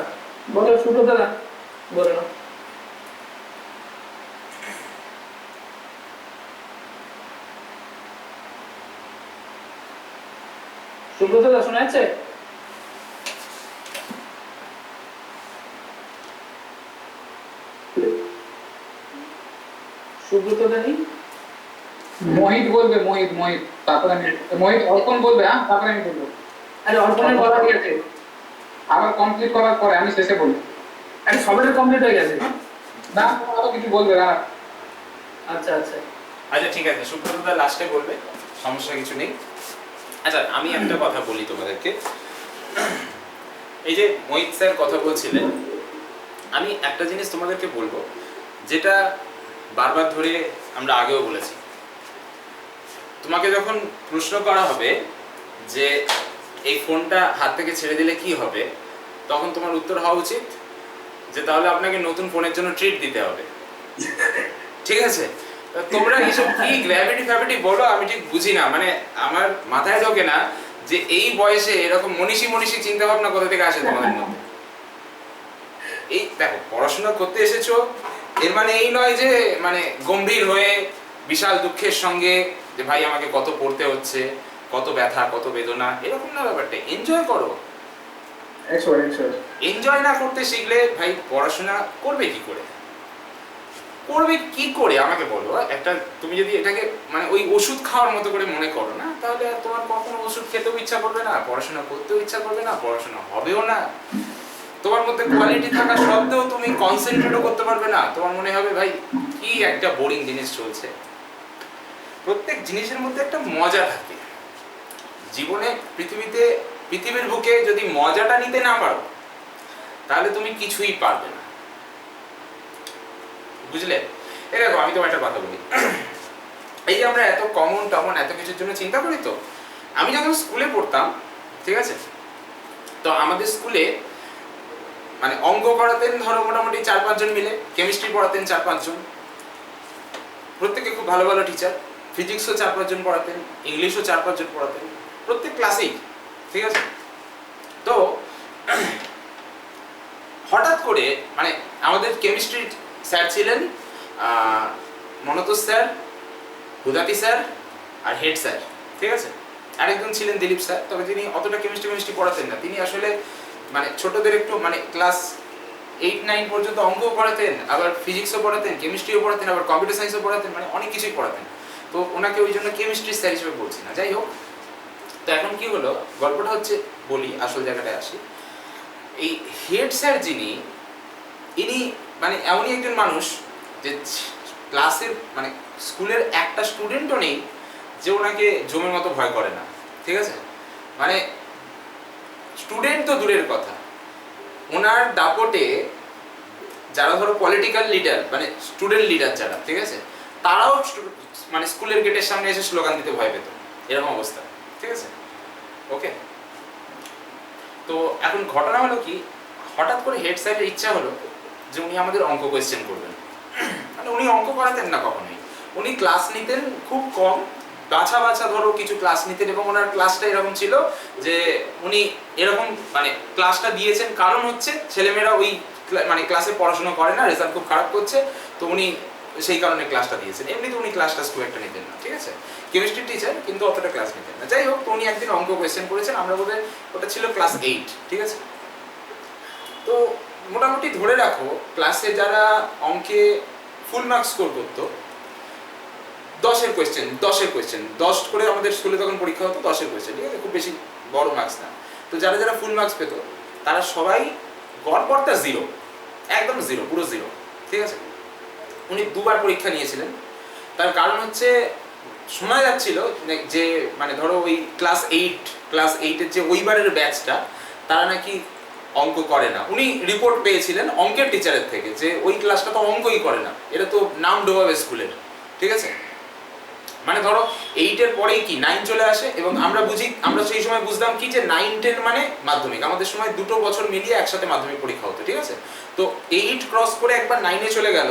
বলো সুব্রত দাদা, বলো না। সুব্রত দা শোনা যাচ্ছে? সুব্রত দা নেই? মোহিত বলবে, মোহিত মোহিত তারপরে আমি, মোহিত অর্পণ বলবে, হ্যাঁ তারপরে আমি বলবো। আরে অর্পণের বলা ঠিক আছে, আবার কমপ্লিট করার পরে আমি শেষে বলবো। আরে সবের কমপ্লিট হয়ে গেছে না আরো কিছু বলবে না। আচ্ছা আচ্ছা আচ্ছা ঠিক আছে, সুব্রতদা লাস্টে বলবে, সমস্যা কিছু নেই। আচ্ছা আমি একটা কথা বলি তোমাদেরকে, এই যে মোহিত স্যার কথা বলছিলেন, আমি একটা জিনিস তোমাদেরকে বলবো যেটা বারবার ধরে আমরা আগেও বলেছি। তোমাকে যখন প্রশ্ন করা হবে যে এই ফোনটা হাত থেকে ছেড়ে দিলে কি হবে, তখন তোমার উত্তর হওয়া উচিত যে তাহলে আপনাকে নতুন ফোনের জন্য ট্রিট দিতে হবে। ঠিক আছে, তোমরা এইসব কি গ্র্যাভিটি ফ্যাভিটি বলো আমি ঠিক বুঝি না, মানে আমার মাথায় ঢোকে না যে এই বয়সে এরকম মনীষী চিন্তা ভাবনা কোথা থেকে আসে তোমাদের মধ্যে। দেখো পড়াশোনা করতে এসেছো এর মানে এই নয় যে মানে গম্ভীর হয়ে বিশাল দুঃখের সঙ্গে যে ভাই আমাকে কত পড়তে হচ্ছে, কত ব্যথা, কত বেদনা, এরকম না ব্যাপারটা। এনজয় করো। এনজয় না করতে শিখলে ভাই পড়াশোনা করবে কি করে? করবে কি করে আমাকে বলো। একটা তুমি যদি এটাকে মানে ওই ওষুধ খাওয়ার মতো করে মনে করো না, তাহলে আর তোমার কখনো ওষুধ খেতেও ইচ্ছা করবে না, পড়াশোনা করতেও ইচ্ছা করবে না, পড়াশোনা হবেও না। তোমার মধ্যে কোয়ালিটি থাকা সত্ত্বেও তুমি কনসেন্ট্রেটও করতে পারবে না। তোমার মনে হবে ভাই কি একটা বোরিং জিনিস চলছে। প্রত্যেক জিনিসের মধ্যে একটা মজা থাকে। জীবনে পৃথিবীর বুকে যদি মজাটা নিতে না পারো তাহলে তুমি কিছুই পারবে না, বুঝলে? এই দেখো আমি তোমার একটা কথা বলি, এই যে আমরা এত কমন টমন এত কিছুর জন্য চিন্তা করি, তো আমি যখন স্কুলে পড়তাম, ঠিক আছে, তো আমাদের স্কুলে মানে অঙ্ক পড়াতেন ধরো মোটামুটি 4-5 জন মিলে, কেমিস্ট্রি পড়াতেন 4-5 জন, প্রত্যেকে খুব ভালো ভালো টিচার, ফিজিক্সও 4-5 জন পড়াতেন, ইংলিশও 4-5 জন পড়াতেন, প্রত্যেক ক্লাসেই, ঠিক আছে। তো হঠাৎ করে মানে আমাদের কেমিস্ট্রি স্যার ছিলেন মনতোষ স্যার, হুদাতি স্যার আর হেড স্যার, ঠিক আছে। আরেকজন ছিলেন দিলীপ স্যার, তবে তিনি অতটা কেমিস্ট্রি পড়াতেন না। তিনি আসলে মানে ছোটদের একটু মানে ক্লাস 8-9 পর্যন্ত অঙ্কও পড়াতেন, আবার ফিজিক্সও পড়াতেন, কেমিস্ট্রিও পড়াতেন, আবার কম্পিউটার সায়েন্সও পড়াতেন, মানে অনেক কিছুই পড়াতেন। তো ওনাকে ওই জন্য কেমিস্ট্রি স্যার হিসেবে বলছি না, যাই হোক। তো এখন কি হলো, গল্পটা হচ্ছে বলি, আসল জায়গাটায় আসি। এই হেড স্যার যিনি, ইনি মানে এমনই একজন মানুষ যে ক্লাসের মানে স্কুলের একটা স্টুডেন্টও নেই যে ওনাকে জমের মতো ভয় করে না, ঠিক আছে। মানে স্টুডেন্ট তো দূরের কথা, ওনার দাপটে যারা ধরো পলিটিক্যাল লিডার মানে স্টুডেন্ট লিডার যারা, ঠিক আছে, তারাও মানে স্কুলের গেটের সামনে এসে স্লোগান দিতে ভয় পেত, এরকম অবস্থা, ঠিক আছে। ওকে, তো এখন ঘটনা হলো কি, হঠাৎ করে হেড স্যারের ইচ্ছা হলো যে উনি আমাদের অঙ্ক কোয়েশ্চেন করবেন। মানে উনি অঙ্ক করাতেন না কখনোই, উনি ক্লাস নিতেন খুব কম, বাছা বাছা ধরো কিছু ক্লাস নিতেন, এবং ওনার ক্লাসটা এরকম ছিল যে উনি এরকম মানে ক্লাসটা দিয়েছেন কারণ হচ্ছে ছেলেমেয়েরা ওই মানে ক্লাসে পড়াশোনা করে না, রেজাল্ট খুব খারাপ করছে, তো উনি সেই কারণে ক্লাসটা দিয়েছেন। এমনিতে উনি ক্লাসটা খুব একটা নিতেন না, ঠিক আছে, কেমিস্ট্রি টিচার কিন্তু অতটা ক্লাস নিতেন না। যাই হোক, তো উনি একদিন অঙ্ক কোয়েশ্চেন করেছেন, আমরা বোধহয় ওটা ছিল ক্লাস 8, ঠিক আছে। তো মোটামুটি ধরে রাখো ক্লাসে যারা অঙ্কে ফুল মার্কস স্কোর করতো, 10 কোয়েশ্চেন 10 করে আমাদের স্কুলে তখন পরীক্ষা হতো, 10 কোয়েশ্চেন, ঠিক আছে, খুব বেশি বড় মার্কস না। তো যারা যারা ফুল মার্কস পেত তারা সবাই গড়পড়তা 0, একদম 0, পুরো 0, ঠিক আছে। উনি 2 বার পরীক্ষা নিয়েছিলেন, তার কারণ হচ্ছে শোনা যাচ্ছিল যে মানে ধরো ওই ক্লাস 8-এর যে ওইবারের ব্যাচটা তারা নাকি অঙ্ক করে না। উনি রিপোর্ট পেয়েছিলেন অঙ্কের টিচারের থেকে যে ওই ক্লাসটা তো অঙ্কই করে না, এটা তো নাম ডোবাবে স্কুলের, ঠিক আছে। মানে ধরো 8-এর পরেই কি 9 চলে আসে, এবং আমরা সেই সময় বুঝতাম কি যে 9-10 মানে মাধ্যমিক, আমাদের সময় 2 বছর মিলিয়ে একসাথে মাধ্যমিক পরীক্ষা হতো, ঠিক আছে। তো 8 ক্রস করে একবার 9-এ চলে গেল,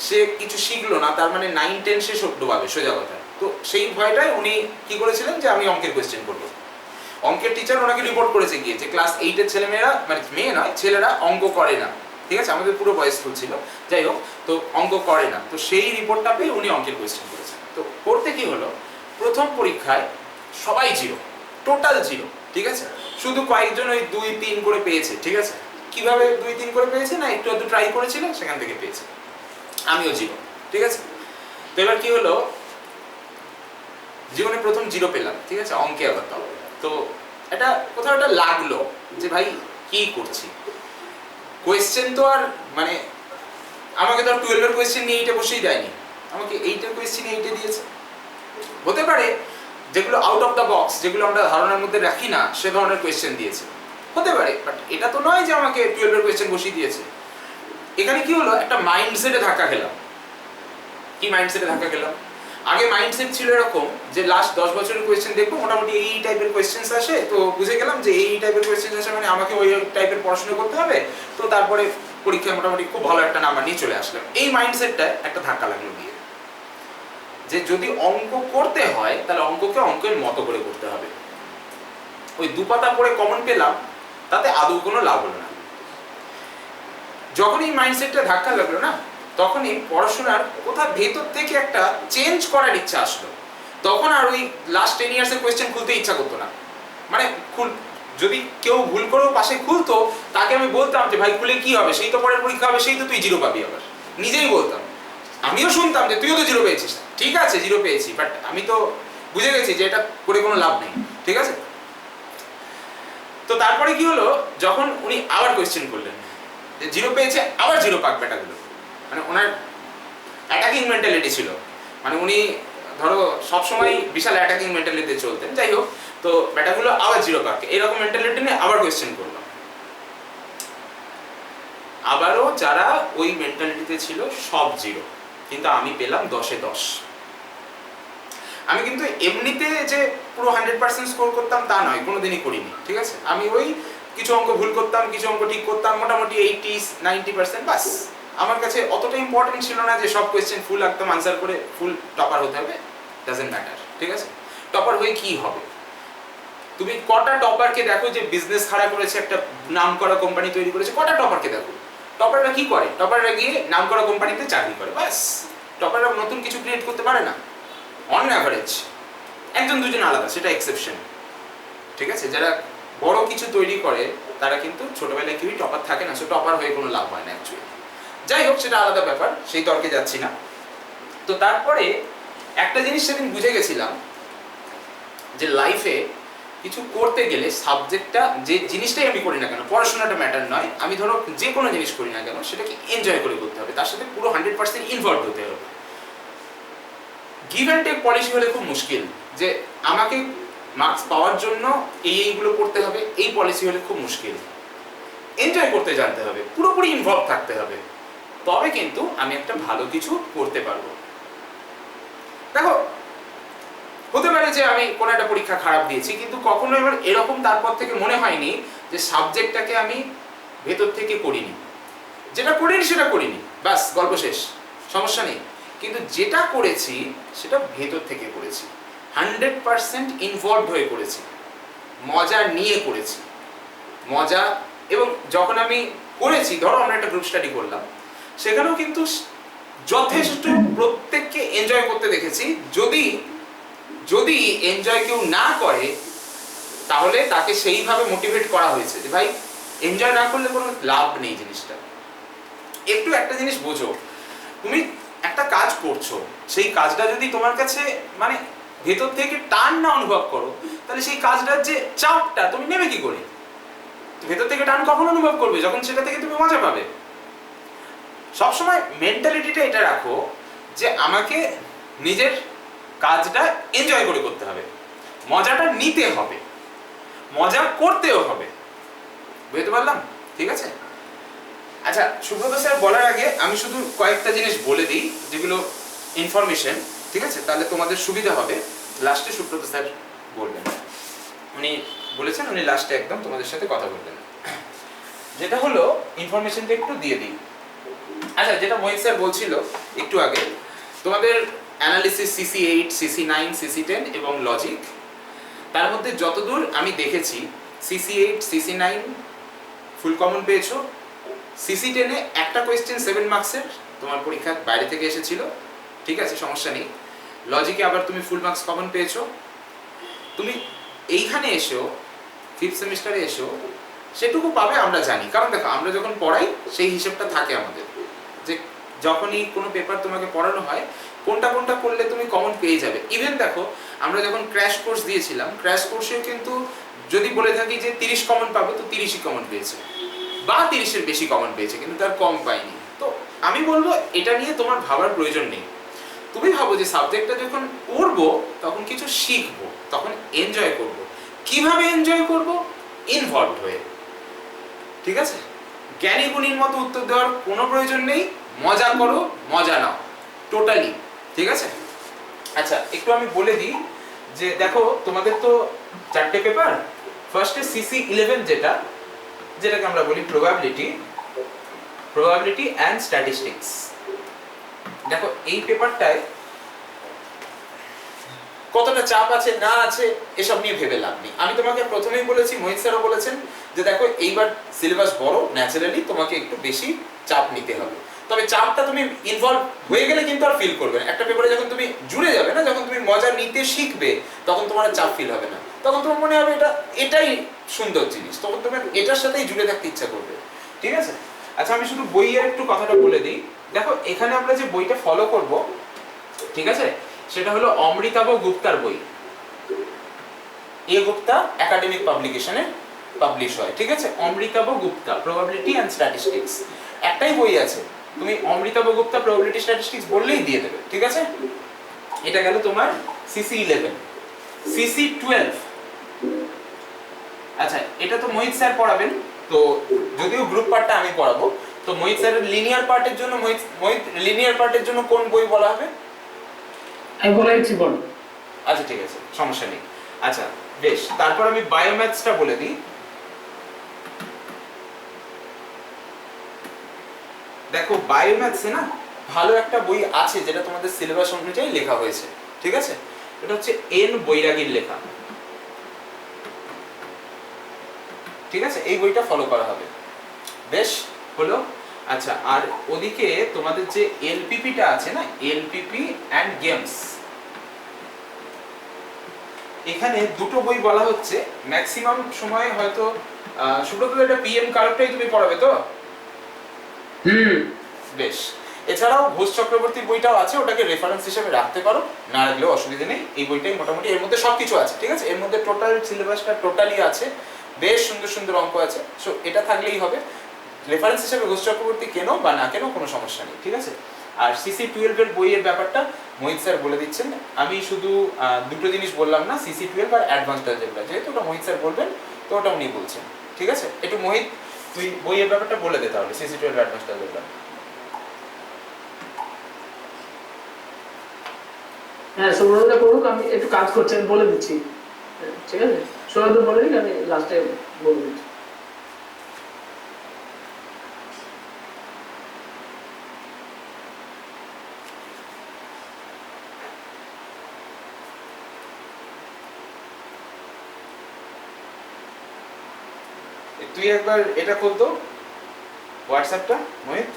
সে কিছু শিখলো না, তার মানে 9-10 সে ডোবাবে, সোজা কথা। তো সেই ভয়টায় উনি কি করেছিলেন যে আমি অঙ্কের কোয়েশ্চেন করবো। অঙ্কের টিচার ওনাকে রিপোর্ট করেছে গিয়ে যে ক্লাস 8-এর ছেলেমেয়েরা মানে মেয়ে নয় ছেলেরা অঙ্ক করে না, ঠিক আছে, আমাদের পুরো বয়েজ স্কুল ছিল, যাই হোক, তো অঙ্ক করে না। তো সেই রিপোর্টটা পেয়ে উনি অঙ্কের কোয়েশ্চেন করেছেন। তো করতে কি হলো, প্রথম পরীক্ষায় সবাই 0, টোটাল 0, ঠিক আছে, শুধু কয়েকজন ওই 2-3 করে পেয়েছে, ঠিক আছে। কিভাবে 2-3 করে পেয়েছে না, একটু আধটু ট্রাই করেছিল, সেখান থেকে পেয়েছে। আমিও 0, ঠিক আছে। তো এবার কি হলো, জীবনে প্রথম 0 পেলাম, ঠিক আছে, অঙ্কে আবার তো এটা কোথাও একটা লাগলো যে ভাই কি করছি। কোয়েশ্চেন তো আর মানে আমাকে তো আর 12-এর কোয়েশ্চেন নিয়ে 8-এ বসেই দেয়নি, আমাকে 8-এর কোয়েশ্চেন 8-এ দিয়েছে। হতে পারে যেগুলো আউট অফ দ্য বক্স, যেগুলো আমরা ধারণার মধ্যে রাখি না, সে ধরনের কোয়েশ্চেন দিয়েছে, হতে পারে, বাট এটা তো নয় যে আমাকে 12-এর কোয়েশ্চেন বসিয়ে দিয়েছে। এখানে কি হলো, একটা মাইন্ডসেটে ধাক্কা খেলাম। কি মাইন্ডসেটে ধাক্কা খেলাম, আগে মাইন্ডসেট ছিল এরকম যে লাস্ট 10 বছরের কোয়েশ্চেন দেখবো, মোটামুটি এই টাইপের কোয়েশ্চেন্স আসে, তো বুঝে গেলাম যে এই টাইপের কোয়েশ্চেন আসে মানে আমাকে ওই টাইপের পড়াশোনা করতে হবে, তো তারপরে পরীক্ষায় মোটামুটি খুব ভালো একটা নাম্বার নিয়ে চলে আসলাম। এই মাইন্ডসেটটায় একটা ধাক্কা লাগলো গিয়ে, যে যদি অঙ্ক করতে হয় তাহলে অঙ্ককে অঙ্কের মতো করে করতে হবে। ওই 2 পাতা পড়ে কমন পেলাম, তাতে আদৌ কোনো লাভ হলো না। যখন এই মাইন্ডসেটটা ধাক্কা লাগলো না, তখনই পড়াশোনার কোথাও ভেতর থেকে একটা চেঞ্জ করার ইচ্ছা আসলো। তখন আর ওই লাস্ট 10 ইয়ার্সের কোয়েশ্চেন খুলতে ইচ্ছা করতো না। মানে যদি কেউ ভুল করেও পাশে খুলতো, তাকে আমি বলতাম যে ভাই খুলে কি হবে, সেই তো পরের পরীক্ষা হবে, সেই তো তুই 0 পাবি। আবার নিজেই বলতাম, আমিও শুনতাম যে তুইও তো 0 পেয়েছিস। ঠিক আছে 0 পেয়েছি, বাট আমি তো বুঝে গেছি যে এটা করে কোনো লাভ নেই। ঠিক আছে, তো তারপরে কি হলো, যখন উনি আবার কোয়েশ্চেন করলেন যে 0 পেয়েছে, আবার 0 পাক বেটাগুলো। মানে ওনার অ্যাটাকিং মেন্টালিটি ছিল। মানে উনি ধরো সবসময় বিশাল অ্যাটাকিং মেন্টালিটিতে চলতেন। যাই হোক, তো বেটাগুলো আবার 0 পাক, এরকম মেন্টালিটি নিয়ে আবার কোয়েশ্চেন করলো। আবারও যারা ওই মেন্টালিটিতে ছিল সব 0, কিন্তু আমি পেলাম 10-এ 10। আমি কিন্তু এমনিতে যে পুরো 100% স্কোর করতাম তা নয়, কোনোদিনই করিনি। ঠিক আছে, আমি ওই কিছু অঙ্ক ভুল করতাম, কিছু অঙ্ক ঠিক করতাম, মোটামুটি 80-90% বাস। আমার কাছে অতটা ইম্পর্টেন্ট ছিল না যে সব কোয়েশ্চেন ফুল একদম আনসার করে ফুল টপার হতে হবে, ডাজন্ট ম্যাটার। ঠিক আছে, টপার হয়ে কি হবে? তুমি কটা টপারকে দেখো যে বিজনেস খাড়া করেছে, একটা নাম করা কোম্পানি তৈরি করেছে, কটা টপারকে দেখো? টপাররা কি করে? টপাররা গিয়ে নাম করা কোম্পানিতে চাকরি করে, বাস। টপাররা নতুন কিছু ক্রিয়েট করতে পারে না, অন অ্যাভারেজ 1-2জন আলাদা, সেটা এক্সেপশন। ঠিক আছে, যারা বড় কিছু তৈরি করে তারা কিন্তু ছোটবেলায় কেউই টপার থাকে না, সো টপার হয়ে কোনো লাভ হয় না অ্যাকচুয়ালি। যাই হোক, সেটা আলাদা ব্যাপার, সেই তর্কে যাচ্ছি না। তো তারপরে একটা জিনিস সেদিন বুঝে গেছিলাম যে লাইফে কিছু করতে গেলে সাবজেক্টটা, যে জিনিসটাই আমি করি না কেন, পড়াশোনাটা ম্যাটার নয়, আমি ধরো যে কোনো জিনিস করি না কেন সেটাকে এনজয় করে করতে হবে, তার সাথে পুরো 100% ইনভলভ হতে হবে। গিভ অ্যান্ড টেক পলিসি হলে খুব মুশকিল, যে আমাকে মার্কস পাওয়ার জন্য এইগুলো করতে হবে, এই পলিসি হলে খুব মুশকিল। এনজয় করতে জানতে হবে, পুরোপুরি ইনভলভ থাকতে হবে, তবে কিন্তু আমি একটা ভালো কিছু করতে পারবো। দেখো, হতে পারে যে আমি কোনো একটা পরীক্ষা খারাপ দিয়েছি, কিন্তু কখনো এবার এরকম তারপর থেকে মনে হয়নি যে সাবজেক্টটাকে আমি ভেতর থেকে করিনি। যেটা করিনি সেটা করিনি, বাস, গল্প শেষ, সমস্যা নেই। কিন্তু যেটা করেছি সেটা ভেতর থেকে করেছি, 100% ইনভলভ হয়ে করেছি, মজা নিয়ে করেছি, মজা। এবং যখন আমি করেছি, ধরো আমরা একটা গ্রুপ স্টাডি করলাম, সেখানেও কিন্তু যথেষ্ট প্রত্যেককে এনজয় করতে দেখেছি। যদি এনজয় কেউ না করে, তাহলে তাকে সেইভাবে মোটিভেট করা হয়েছে যে ভাই এনজয় না করলে কোনো লাভ নেই জিনিসটা। একটু একটা জিনিস বোঝো, তুমি একটা কাজ করছো, সেই কাজটা যদি তোমার কাছে মানে ভেতর থেকে টান না অনুভব করো, তাহলে সেই কাজটার যে চাপটা তুমি নেবে কি করে? ভেতর থেকে টান কখন অনুভব করবে? যখন সেটা থেকে তুমি মজা পাবে। সবসময় মেন্টালিটিটা এটা রাখো যে আমাকে নিজের কাজটা এনজয় করে করতে হবে, মজাটা নিতে হবে, মজা করতেও হবে। বুঝতে পারলাম? ঠিক আছে। আচ্ছা, সুব্রত স্যার বলার আগে আমি শুধু কয়েকটা জিনিস বলে দিই, যেগুলো ইনফরমেশন, ঠিক আছে, তাহলে তোমাদের সুবিধা হবে। লাস্টে সুব্রত স্যার বলবেন, উনি বলেছেন উনি লাস্টে একদম তোমাদের সাথে কথা বলবেন। যেটা হলো ইনফরমেশনটা একটু দিয়ে দিই। আচ্ছা, যেটা মোহিত স্যার বলছিল একটু আগে, তোমাদের অ্যানালিসিস CC8, CC9, CC10 এবং লজিক, তার মধ্যে যতদূর আমি দেখেছি CC8, CC9 ফুল কমন পেয়েছো, CC10 এ একটা কোয়েশ্চেন 7 মার্কসের তোমার পরীক্ষার বাইরে থেকে এসেছিল, ঠিক আছে, সমস্যা নেই। লজিকে আবার তুমি ফুল মার্কস কমন পেয়েছো। তুমি এইখানে এসো, 5th সেমিস্টারে এসো, সেটুকু পাবে আমরা জানি, কারণ দেখো আমরা যখন পড়াই সেই হিসেবটা থাকে আমাদের, যে যখনই কোনো পেপার তোমাকে পড়ানো হয় কোনটা কোনটা করলে তুমি কমন পেয়ে যাবে। ইভেন দেখো, আমরা যখন ক্র্যাশ কোর্স দিয়েছিলাম, ক্র্যাশ কোর্সেও কিন্তু যদি বলে থাকি যে 30 কমন পাবে, তো 30ই কমন পেয়েছে, বা 30-এর বেশি কমন পেয়েছে, কিন্তু তার কম পাইনি। তো আমি বলবো এটা নিয়ে তোমার ভাবার প্রয়োজন নেই। তুমি ভাবো যে সাবজেক্টটা যখন পড়বো তখন কিছু শিখবো, তখন এনজয় করব। কিভাবে এনজয় করব? ইনভলভ হয়ে। ঠিক আছে, জ্ঞানী গুণীর মতো উত্তর দেওয়ার কোনো প্রয়োজন নেই, মজা করো, মজা নাও, টোটালি। ঠিক আছে। আচ্ছা, একটু আমি বলে দিই যে দেখো, তোমাদের তো 4টে পেপার। ফার্স্টে CC11 যেটাকে আমরা বলি প্রবাবিলিটি অ্যান্ড স্ট্যাটিস্টিক্স। দেখো, এই পেপারটায় কতটা চাপ আছে না আছে এসব নিয়ে ভেবে লাভ নেই। আমি তোমাকে প্রথমেই বলেছি, মোহিত স্যারও বলেছেন যে দেখো এইবার সিলেবাস বড়, ন্যাচারালি তোমাকে একটু বেশি চাপ নিতে হবে। তবে চাপটা তুমি ইনভলভ হয়ে গেলে কিন্তু আর ফিল করবে না। একটা পেপারে যখন তুমি জুড়ে যাবে না, যখন তুমি মজা নিতে শিখবে, তখন তোমার আর চাপ ফিল হবে না। তখন তোমার মনে হবে এটাই সুন্দর জিনিস, তখন তোমার এটার সাথেই জুড়ে থাকতে ইচ্ছা করবে। ঠিক আছে? আচ্ছা, আমি শুধু বইয়ের একটু কথাটা বলে দিই। দেখো এখানে আমরা যে বইটা ফলো করব, ঠিক আছে, সেটা হলো অমৃতাভ গুপ্তার বই। এ গুপ্তা একাডেমিক পাবলিকেশনে পাবলিশ হয়। ঠিক আছে? অমৃতাভ গুপ্তা প্রবাবিলিটি অ্যান্ড স্ট্যাটিস্টিক্স, একটাই বই আছে, তুমি অমৃতাভ গুপ্তা প্রবাবিলিটি স্ট্যাটিস্টিক্স বললেই দিয়ে দেবে। ঠিক আছে? এটা গেল তোমার সিসি 11। সিসি 12, আচ্ছা এটা তো মোহিত স্যার পড়াবেন, তো যদিও গ্রুপ পার্টটা আমি পড়াবো, তো মোহিত স্যারের লিনিয়ার পার্টের জন্য মোহিত লিনিয়ার পার্টের জন্য কোন বই বলা হবে? আমি বলে দিচ্ছি, বল। আচ্ছা ঠিক আছে, সমস্যা নেই। আচ্ছা বেশ, তারপর আমি বায়োম্যাথসটা বলে দিই। দেখো বায়োম্যাথসে না ভালো একটা বই আছে যেটা তোমাদের সিলেবাস অনুযায়ী লেখা হয়েছে। ঠিক আছে? এটা হচ্ছে এন বৈরাগীর লেখা। ঠিক আছে? এই বইটা ফলো করা হবে। বেশ হলো। আচ্ছা, আর ওদিকে তোমাদের যে এলপিপিটা আছে না, এলপিপি অ্যান্ড গেমস, এখানে দুটো বই বলা হচ্ছে। ম্যাক্সিমাম সময় হয়তো সুব্রত এটা পিএম কারকটাই তুমি পড়াবে তো? বেশ। এছাড়াও ঘোষ চক্রবর্তীর বইটাও আছে, ওটাকে রেফারেন্স হিসেবে রাখতে পারো, না রাখলেও অসুবিধা নেই। এই বইটাই মোটামুটি, এর মধ্যে সবকিছু আছে। ঠিক আছে? এর মধ্যে টোটাল সিলেবাসটা টোটালি আছে, বেশ সুন্দর সুন্দর অঙ্ক আছে। সো এটা থাকলেই হবে। রেফারেন্স হিসেবে ঘোষ চক্রবর্তী কেন বা না কেন কোনো সমস্যা নেই। ঠিক আছে? আর সিসি 12 এর বইয়ের ব্যাপারটা মোহিত স্যার বলে দিচ্ছেন। আমি শুধু দুটো জিনিস বললাম না, সিসি 12 আর অ্যাডভান্সড অ্যালজেব্রা, যেহেতু ওটা মোহিত স্যার বলবেন তো ওটা উনি বলছেন। ঠিক আছে? একটু মোহিত তুই বইয়ের ব্যাপারটা বলে দে তাহলে, সিসি 12 অ্যাডভান্সড অ্যালজেব্রা। হ্যাঁ, সৌরভদা করুক, আমি একটু কাজ করছি, আমি বলে দিচ্ছি। ঠিক আছে, সৌরভদা বলে দিক, আমি লাস্টে বলে দিচ্ছি। তুই একবার এটা খুলতো হোয়াটসঅ্যাপটা মোহিত।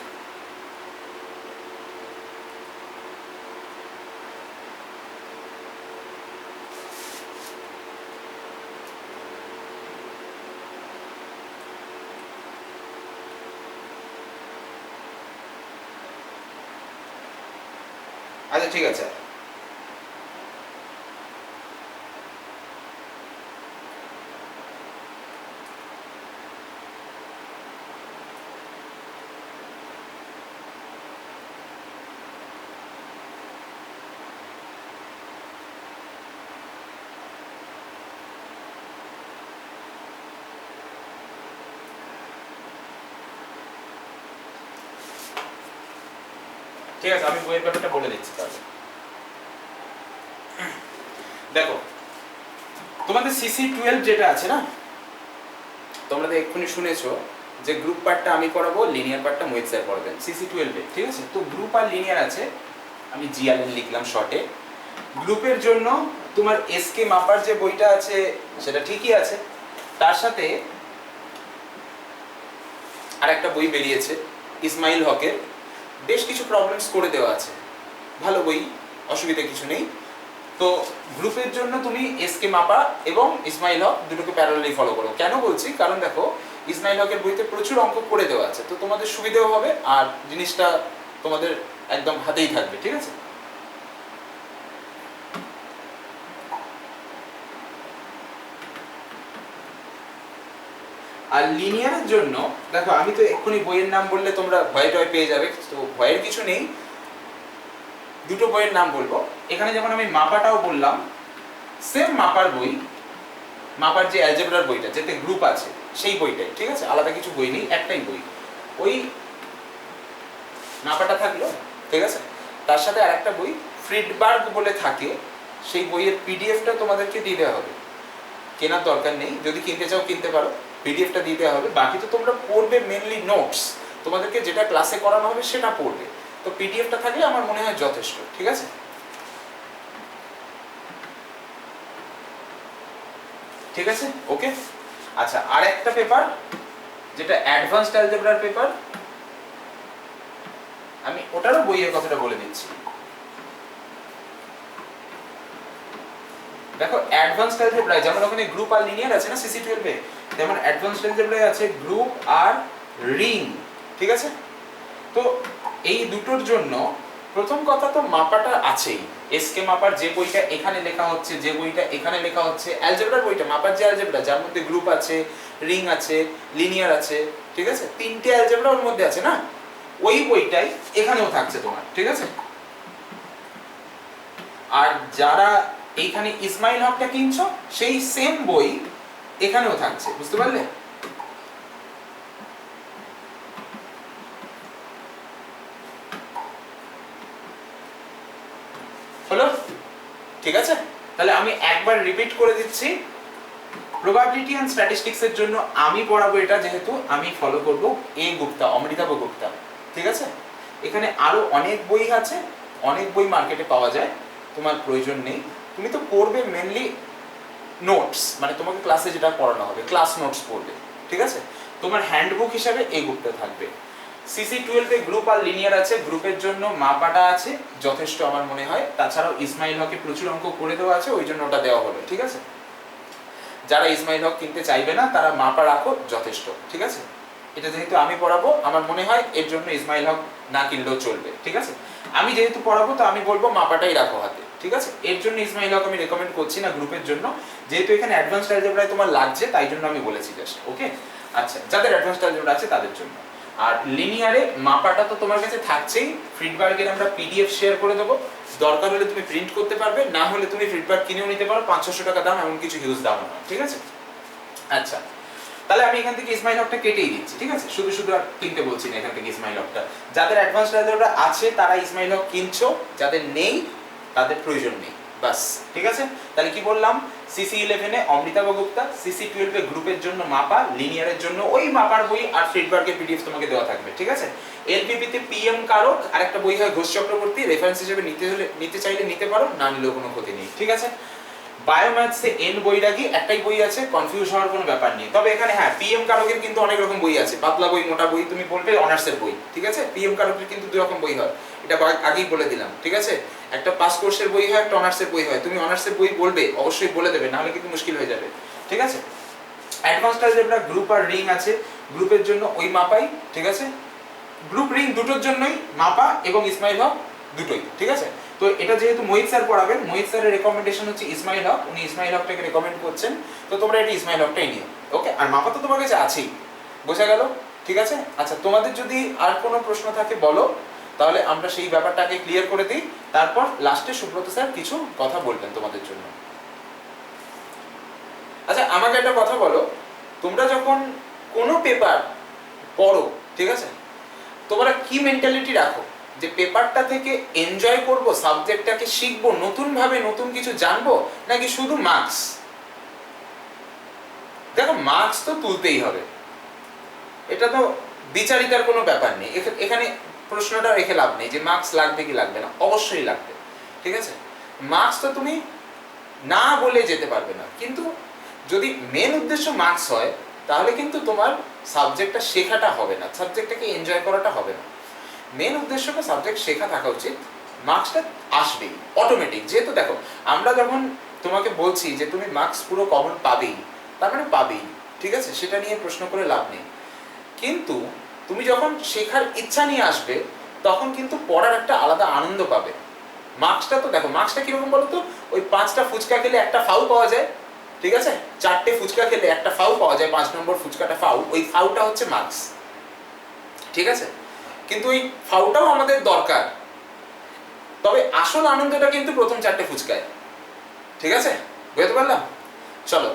আচ্ছা ঠিক আছে। ঠিক আছে, আমি বইয়ের ব্যাপারটা বলে দিচ্ছি তাহলে। দেখো তোমাদের সিসি 12 যেটা আছে না, তোমরা তো এক্ষুনি শুনেছো যে গ্রুপ পার্টটা আমি করাবো, লিনিয়ার পার্টটা মোহিত স্যার পড়াবেন সিসি 12 এ। ঠিক আছে? তো গ্রুপ আর লিনিয়ার আছে, আমি জিআরএল লিখলাম শর্টে। গ্রুপের জন্য তোমার এসকে মাপার যে বইটা আছে সেটা ঠিকই আছে, তার সাথে আর একটা বই বেরিয়েছে ইসমাইল হকের, বেশ কিছু প্রবলেমস করে দেওয়া আছে, ভালো বই, অসুবিধা কিছু নেই। তো গ্রুপের জন্য তুমি এসকে মাপা এবং ইসমাইল হক দুটোকে প্যারালালি ফলো করো। কেন বলছি? কারণ দেখো ইসমাইল হকের বইতে প্রচুর অঙ্ক করে দেওয়া আছে, তো তোমাদের সুবিধাও হবে আর জিনিসটা তোমাদের একদম হাতেই থাকবে। ঠিক আছে? আর লিনিয়ারের জন্য দেখো, আমি তো এক্ষুনি বইয়ের নাম বললে তোমরা ভয় টয় পেয়ে যাবে, তো ভয়ের কিছু নেই। দুটো বইয়ের নাম বলবো। এখানে যেমন আমি মাপাটাও বললাম, সেম মাপার বই, মাপার যে অ্যালজেব্রার বইটা যেতে গ্রুপ আছে সেই বইটাই। ঠিক আছে? আলাদা কিছু বই নেই, একটাই বই। ওই মাপাটা থাকলো। ঠিক আছে? তার সাথে আরেকটা বই ফ্রিডবার্গ বলে থাকে, সেই বইয়ের পিডিএফটা তোমাদেরকে দিতে হবে, কেনার দরকার নেই, যদি কিনতে চাও কিনতে পারো, পিডিএফটা দিতে হবে। বাকি তো তোমরা পড়বে মেনলি নোটস, তোমাদেরকে যেটা ক্লাসে করানো হবে সেটা পড়বে, তো পিডিএফটা থাকলে আমার মনে হয় যথেষ্ট। ঠিক আছে? ঠিক আছে, ওকে। আচ্ছা, আর একটা পেপার যেটা অ্যাডভান্সড অ্যালজেব্রার পেপার, আমি ওটারও বইয়ের কথাটা বলে দিচ্ছি। দেখো অ্যাডভান্সড অ্যালজেব্রায় যেমন ওখানে গ্রুপ আর লিনিয়ার আছে না সিসি 12 এ, যেমন অ্যাডভান্সড অ্যালজেব্রায় আছে গ্রুপ আর রিং, ঠিক আছে? তো এই দুটোর জন্য প্রথম কথা তো মাপাটা আছেই। এসকে মাপার যে বইটা এখানে লেখা হচ্ছে, যে বইটা এখানে লেখা হচ্ছে, অ্যালজেব্রার বইটা মাপার যে অ্যালজেব্রা যার মধ্যে গ্রুপ আছে, রিং আছে, লিনিয়ার আছে, ঠিক আছে? তিনটে অ্যালজেব্রা ওর মধ্যে আছে না, ওই বইটাই এখানেও থাকছে তোমার, ঠিক আছে? আর যারা এইখানে ইসমাইল হকটা কিনছো সেই সেম বই এখানেও থাকছে, বুঝতে পারলে? হলো? ঠিক আছে, তাহলে আমি একবার রিপিট করে দিচ্ছি। প্রবাবিলিটি এন্ড স্ট্যাটিস্টিক্স এর জন্য আমি পড়াবো এটা, যেহেতু আমি ফলো করব এ গুপ্তা, অমৃতাভ গুপ্তা, ঠিক আছে? এখানে আরো অনেক বই আছে, অনেক বই মার্কেটে পাওয়া যায়, তোমার প্রয়োজন নেই। তুমি তো পড়বে মেনলি নোটস, মানে তোমাকে ক্লাসে যেটা পড়ানো হবে ক্লাস নোটস পড়বে, ঠিক আছে? তোমার হ্যান্ডবুক হিসাবে এ গুপ্তা থাকবে। সিসি 12 এ গ্রুপ আর লিনিয়ার আছে, গ্রুপের জন্য মাপাটা আছে যথেষ্ট আমার মনে হয়। তাছাড়াও ইসমাইল হকে প্রচুর অঙ্ক করে দেওয়া আছে, ওই জন্য ওটা দেওয়া হলো, ঠিক আছে? যারা ইসমাইল হক কিনতে চাইবে না তারা মাপা রাখো যথেষ্ট, ঠিক আছে? এটা যেহেতু আমি পড়াবো আমার মনে হয় এর জন্য ইসমাইল হক না কিনলেও চলবে, ঠিক আছে? আমি যেহেতু পড়াবো তো আমি বলবো মাপাটাই রাখো হাতে, ঠিক আছে? এর জন্য ইসমাইল হক আমি রেকমেন্ড করছি না গ্রুপের জন্য, যেহেতু এখানে অ্যাডভান্সড অ্যালজেব্রায় তোমার লাগছে তাই জন্য আমি বলেছি জাস্ট, ওকে? আচ্ছা, যাদের অ্যাডভান্সড অ্যালজেব্রা আছে তাদের জন্য। আর লিনিয়ারে মাপাটা তো তোমার কাছে থাকছেই, ফিডব্যাকের আমরা পিডিএফ শেয়ার করে দেবো, দরকার হলে তুমি প্রিন্ট করতে পারবে, না হলে তুমি ফিডব্যাক কিনেও নিতে পারো, 500 টাকা দাম, এমন কিছু হিউজ দাম না, ঠিক আছে? আচ্ছা, তাহলে আমি এখান থেকে ইসমাইল হকটা কেটেই দিচ্ছি, ঠিক আছে? শুধু শুধু আর কিনতে বলছি না এখান থেকে ইসমাইল হকটা। যাদের অ্যাডভান্সড অ্যালজেব্রা আছে তারা ইসমাইল হক কিনছো, যাদের নেই তাদের প্রয়োজন নেই, বাস, ঠিক আছে? তাহলে কি বললাম? সিসি 11 এ অমৃতাভ গুপ্তা, সিসি 12 এ গ্রুপের জন্য মাপা, লিনিয়ারের জন্য ওই মাপার বই আর ফিডব্যাকের পিডিএফ তোমাকে দেওয়া থাকবে, ঠিক আছে? এলপিপি তে পিএম কারক আর একটা বই হয় ঘোষ চক্রবর্তী, রেফারেন্স হিসেবে নিতে চাইলে নিতে পারো, না নিলেও কোনো ক্ষতি নেই, ঠিক আছে? বায়োম্যাথসে এন বৈরাগী একটাই বই আছে, কনফিউজ হওয়ার কোনো ব্যাপার নেই। তবে এখানে হ্যাঁ পিএম কারকের কিন্তু অনেক রকম বই আছে, পাতলা বই, মোটা বই, তুমি বলবে অনার্সের বই, ঠিক আছে? পিএম কারকের কিন্তু দুই রকম বই হয়, এটা আগেই বলে দিলাম, ঠিক আছে? একটা পাস কোর্সের বই হয়, একটা অনার্সের বই হয়। তুমি অনার্সের বই বলবে অবশ্যই বলে দেবে, নাহলে কিন্তু মুশকিল হয়ে যাবে, ঠিক আছে? অ্যাডভান্সড অ্যালজেব্রা গ্রুপ আর রিং আছে, গ্রুপের জন্য ওই মাপাই, ঠিক আছে? গ্রুপ রিং দুটোর জন্যই মাপা এবং ইসমাইল হক দুটোই, ঠিক আছে? তো এটা যেহেতু মোহিত স্যার পড়াবেন, মোহিত স্যারের রেকমেন্ডেশন হচ্ছে ইসমাইল হক, উনি ইসমাইল হকটাকে রেকমেন্ড করছেন, তো তোমরা এটা ইসমাইল হকটাই নিও, ওকে? আর মাপা তো তোমার কাছে আছেই, বোঝা গেল, ঠিক আছে? আচ্ছা, তোমাদের যদি আর কোনো প্রশ্ন থাকে বলো, তাহলে আমরা সেই ব্যাপারটাকে ক্লিয়ার করে দিই, তারপর লাস্টে সুব্রত স্যার কিছু কথা বলবেন তোমাদের জন্য। আচ্ছা, আমাকে একটা কথা বলো, তোমরা যখন কোনো পেপার পড়ো, ঠিক আছে, তোমরা কি মেন্টালিটি রাখো? যে পেপারটা থেকে এনজয় করব, সাবজেক্টটাকে শিখবো, নতুন ভাবে নতুন কিছু জানবো, নাকি শুধু মার্কস? দেখো, মার্কস তো তুলতেই হবে, এটা তো বিচারিতার কোনো ব্যাপার নেই। এখানে প্রশ্নটা রেখে লাভ নেই যে মার্কস লাগবে কি লাগবে না, অবশ্যই লাগবে, ঠিক আছে? মার্কস তো তুমি না বলে যেতে পারবে না, কিন্তু যদি মেন উদ্দেশ্য মার্কস হয় তাহলে কিন্তু তোমার সাবজেক্টটা শেখাটা হবে না, সাবজেক্টটাকে এনজয় করাটা হবে না। মেন উদ্দেশ্যটা সাবজেক্ট শেখা থাকা উচিত, মার্কসটা আসবেই অটোমেটিক। যেহেতু দেখো, আমরা যখন তোমাকে বলছি যে তুমি মার্কস পুরো কমন পাবেই, তার মানে পাবেই, ঠিক আছে? সেটা নিয়ে প্রশ্ন করে লাভ নেই। কিন্তু তুমি যখন শেখার ইচ্ছা নিয়ে আসবে তখন কিন্তু পড়ার একটা আলাদা আনন্দ পাবে। মার্কসটা তো দেখো, মার্কসটা কিরকম বলো তো? ওই 5টা ফুচকা খেলে একটা ফাউ পাওয়া যায়, ঠিক আছে? 4টে ফুচকা খেলে একটা ফাউ পাওয়া যায়, 5 নম্বর ফুচকাটা ফাউ, ওই ফাউটা হচ্ছে মার্কস, ঠিক আছে? কিন্তু ওই ফাউটাও আমাদের দরকার, তবে আসল আনন্দটা কিন্তু প্রথম 4টে ফুচকায়, ঠিক আছে? বুঝতে পারলাম? চলো,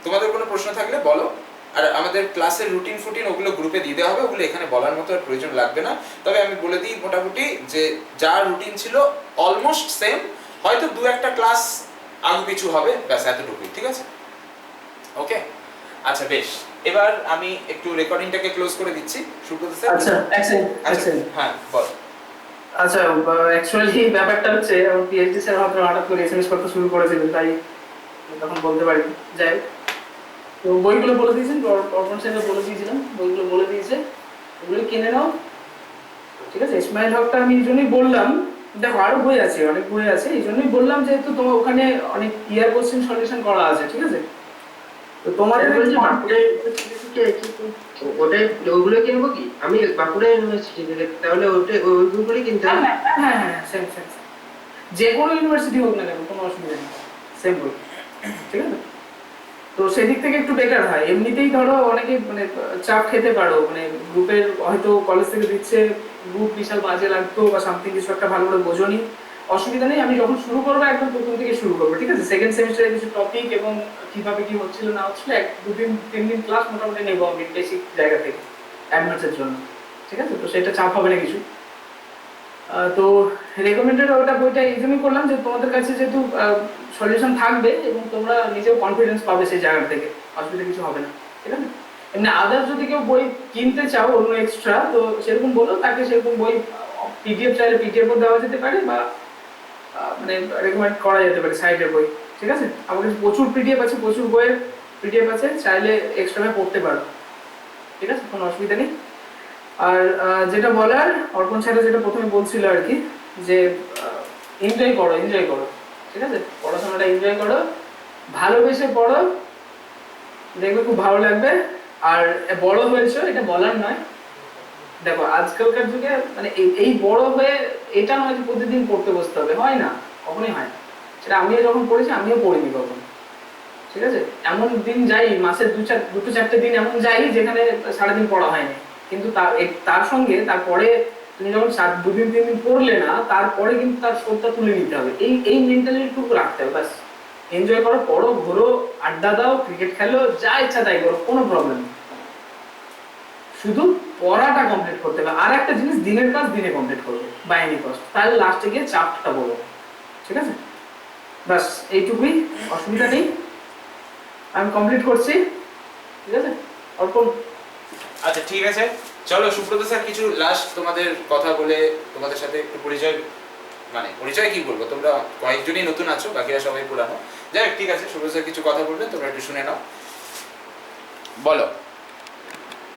তোমাদের কোনো প্রশ্ন থাকলে বলো। আর আমাদের ক্লাসের রুটিন ফুটিন ওগুলো গ্রুপে দিয়ে দেওয়া হবে, ওগুলো এখানে বলার মতো আর প্রয়োজন লাগবে না। তবে আমি বলে দিই মোটামুটি যে যা রুটিন ছিল অলমোস্ট সেম, হয়তো 2-1টা ক্লাস আগু পিছু হবে, ব্যাস এতটুকুই, ঠিক আছে? ওকে, আচ্ছা বেশ, এবার আমি একটু রেকর্ডিংটাকে ক্লোজ করে দিচ্ছি। সুব্রত স্যার, আচ্ছা, এক সেকেন্ড, হ্যাঁ বল। আচ্ছা, অ্যাকচুয়ালি ব্যাপারটা হচ্ছে আমার পিএইচডি স্যার মাত্র হঠাৎ করে এসএমএস করতে শুরু করেছিলেন, তাই তখন বলতে পারি। যাই হোক, তো বইগুলো বলে দিয়েছেন, অর্পণ স্যারকে বলে দিয়েছিলাম, বইগুলো বলে দিয়েছে, ওগুলো কিনে নাও, ঠিক আছে, ইসমাইল হকটা আমি এই জন্যই বললাম, দেখো আরো বই আছে, অনেক বই আছে, এই জন্যই বললাম যেহেতু তোমার ওখানে অনেক ইয়ার কোশ্চেন সলিউশন করা আছে, ঠিক আছে। তো তোমাদের বলছি বাঁকুড়া ইউনিভার্সিটি থেকে ওটাই ওগুলো কিনবো কি আমি বাঁকুড়া ইউনিভার্সিটি থেকে, তাহলে ওটাই ওইগুলোই কিনতে হবে? হ্যাঁ হ্যাঁ সেম সেম, যে কোনো ইউনিভার্সিটি হোক না কেন কোনো অসুবিধা নেই, সেম বই, ঠিক আছে। তো সেদিক থেকে একটু বেটার হয়। এমনিতেই ধরো অনেকে মানে চাপ খেতে পারো, মানে গ্রুপের হয়তো কলেজ থেকে দিচ্ছে, গ্রুপ বিশাল বাজে লাগতো বা সামথিং কিছু একটা ভালো করে বোঝনি, অসুবিধা নেই, আমি যখন শুরু করবো একদম প্রথম থেকে শুরু করবো, ঠিক আছে। সেকেন্ড সেমিস্টারে কিছু টপিক এবং কিভাবে কি হচ্ছিল না হচ্ছিল 1-2-3 দিন ক্লাস মোটামুটি নেবো আমি বেসিক জায়গা থেকে অ্যাডভান্সের জন্য, ঠিক আছে। তো সেটা চাপ হবে না কিছু। তো রেকমেন্ডেড ওটা বইটা এই জন্যই করলাম যে তোমাদের কাছে যেহেতু সলিউশন থাকবে এবং তোমরা নিজেও কনফিডেন্স পাবে সেই জায়গা থেকে, অসুবিধা কিছু হবে না, ঠিক আছে। এমনি আদার্স যদি কেউ বই কিনতে চাও অন্য এক্সট্রা, তো সেরকম বলো, তাকে সেরকম বই পিডিএফ চাইলে পিডিএফও দেওয়া যেতে পারে বা মানে রেকমেন্ড করা যেতে পারে সাইডের বই, ঠিক আছে। আমার কাছে প্রচুর পিডিএফ আছে, প্রচুর বইয়ের পিডিএফ আছে, চাইলে এক্সট্রা পড়তে পারো, ঠিক আছে, কোনো অসুবিধা নেই। আর যেটা বলার, অর্পণ স্যার যেটা প্রথমে বলছিল আর কি, যে এনজয় করো, এনজয় করো, ঠিক আছে, পড়াশোনাটা এনজয় করো, ভালোবেসে পড়ো, দেখবে খুব ভালো লাগবে। আর বড় হয়েছো এটা বলার নয়, দেখো আজকালকার যুগে মানে এই বড় হয়ে এটা নয় যে প্রতিদিন পড়তে বসতে হবে, হয় না, কখনোই হয় না। সেটা আমিও যখন পড়েছি আমিও পড়িনি কখন, ঠিক আছে। এমন দিন যাই, মাসের 2-4 দিন এমন যাই যেখানে সারাদিন পড়া হয়নি, কিন্তু তার সঙ্গে তারপরে তুমি যখন 2-3 দিন পড়লে না, তারপরে কিন্তু তার শোধটা তুলে নিতে হবে, এই মেন্টালিটিটুকু রাখতে হবে, ব্যাস। এনজয় করো, পড়ো, ঘোরো, আড্ডা দাও, ক্রিকেট খেলো, যা ইচ্ছা তাই করো, কোনো প্রবলেম নেই, শুধু পড়াটা কমপ্লিট করতে হবে। আর একটা জিনিস, দিনের কাজ দিনে কমপ্লিট করবে বাই এনি কস্ট, তাহলে লাস্টে গিয়ে চাপটা বলবো, ঠিক আছে। ব্যাস এইটুকুই, অসুবিধা নেই, আমি কমপ্লিট করছি, ঠিক আছে। অর্পণ আচ্ছা ঠিক আছে, চলো সুব্রত স্যার কিছু লাস্ট তোমাদের কথা বলে তোমাদের সাথে একটু পরিচয়, মানে পরিচয় কি বলবো, তোমরা কয়েকজনই নতুন আছো, বাকিরা সবাই পুরানো, যাই হোক ঠিক আছে, সুব্রত স্যার কিছু কথা বলবেন, তোমরা একটু শুনে নাও, বলো।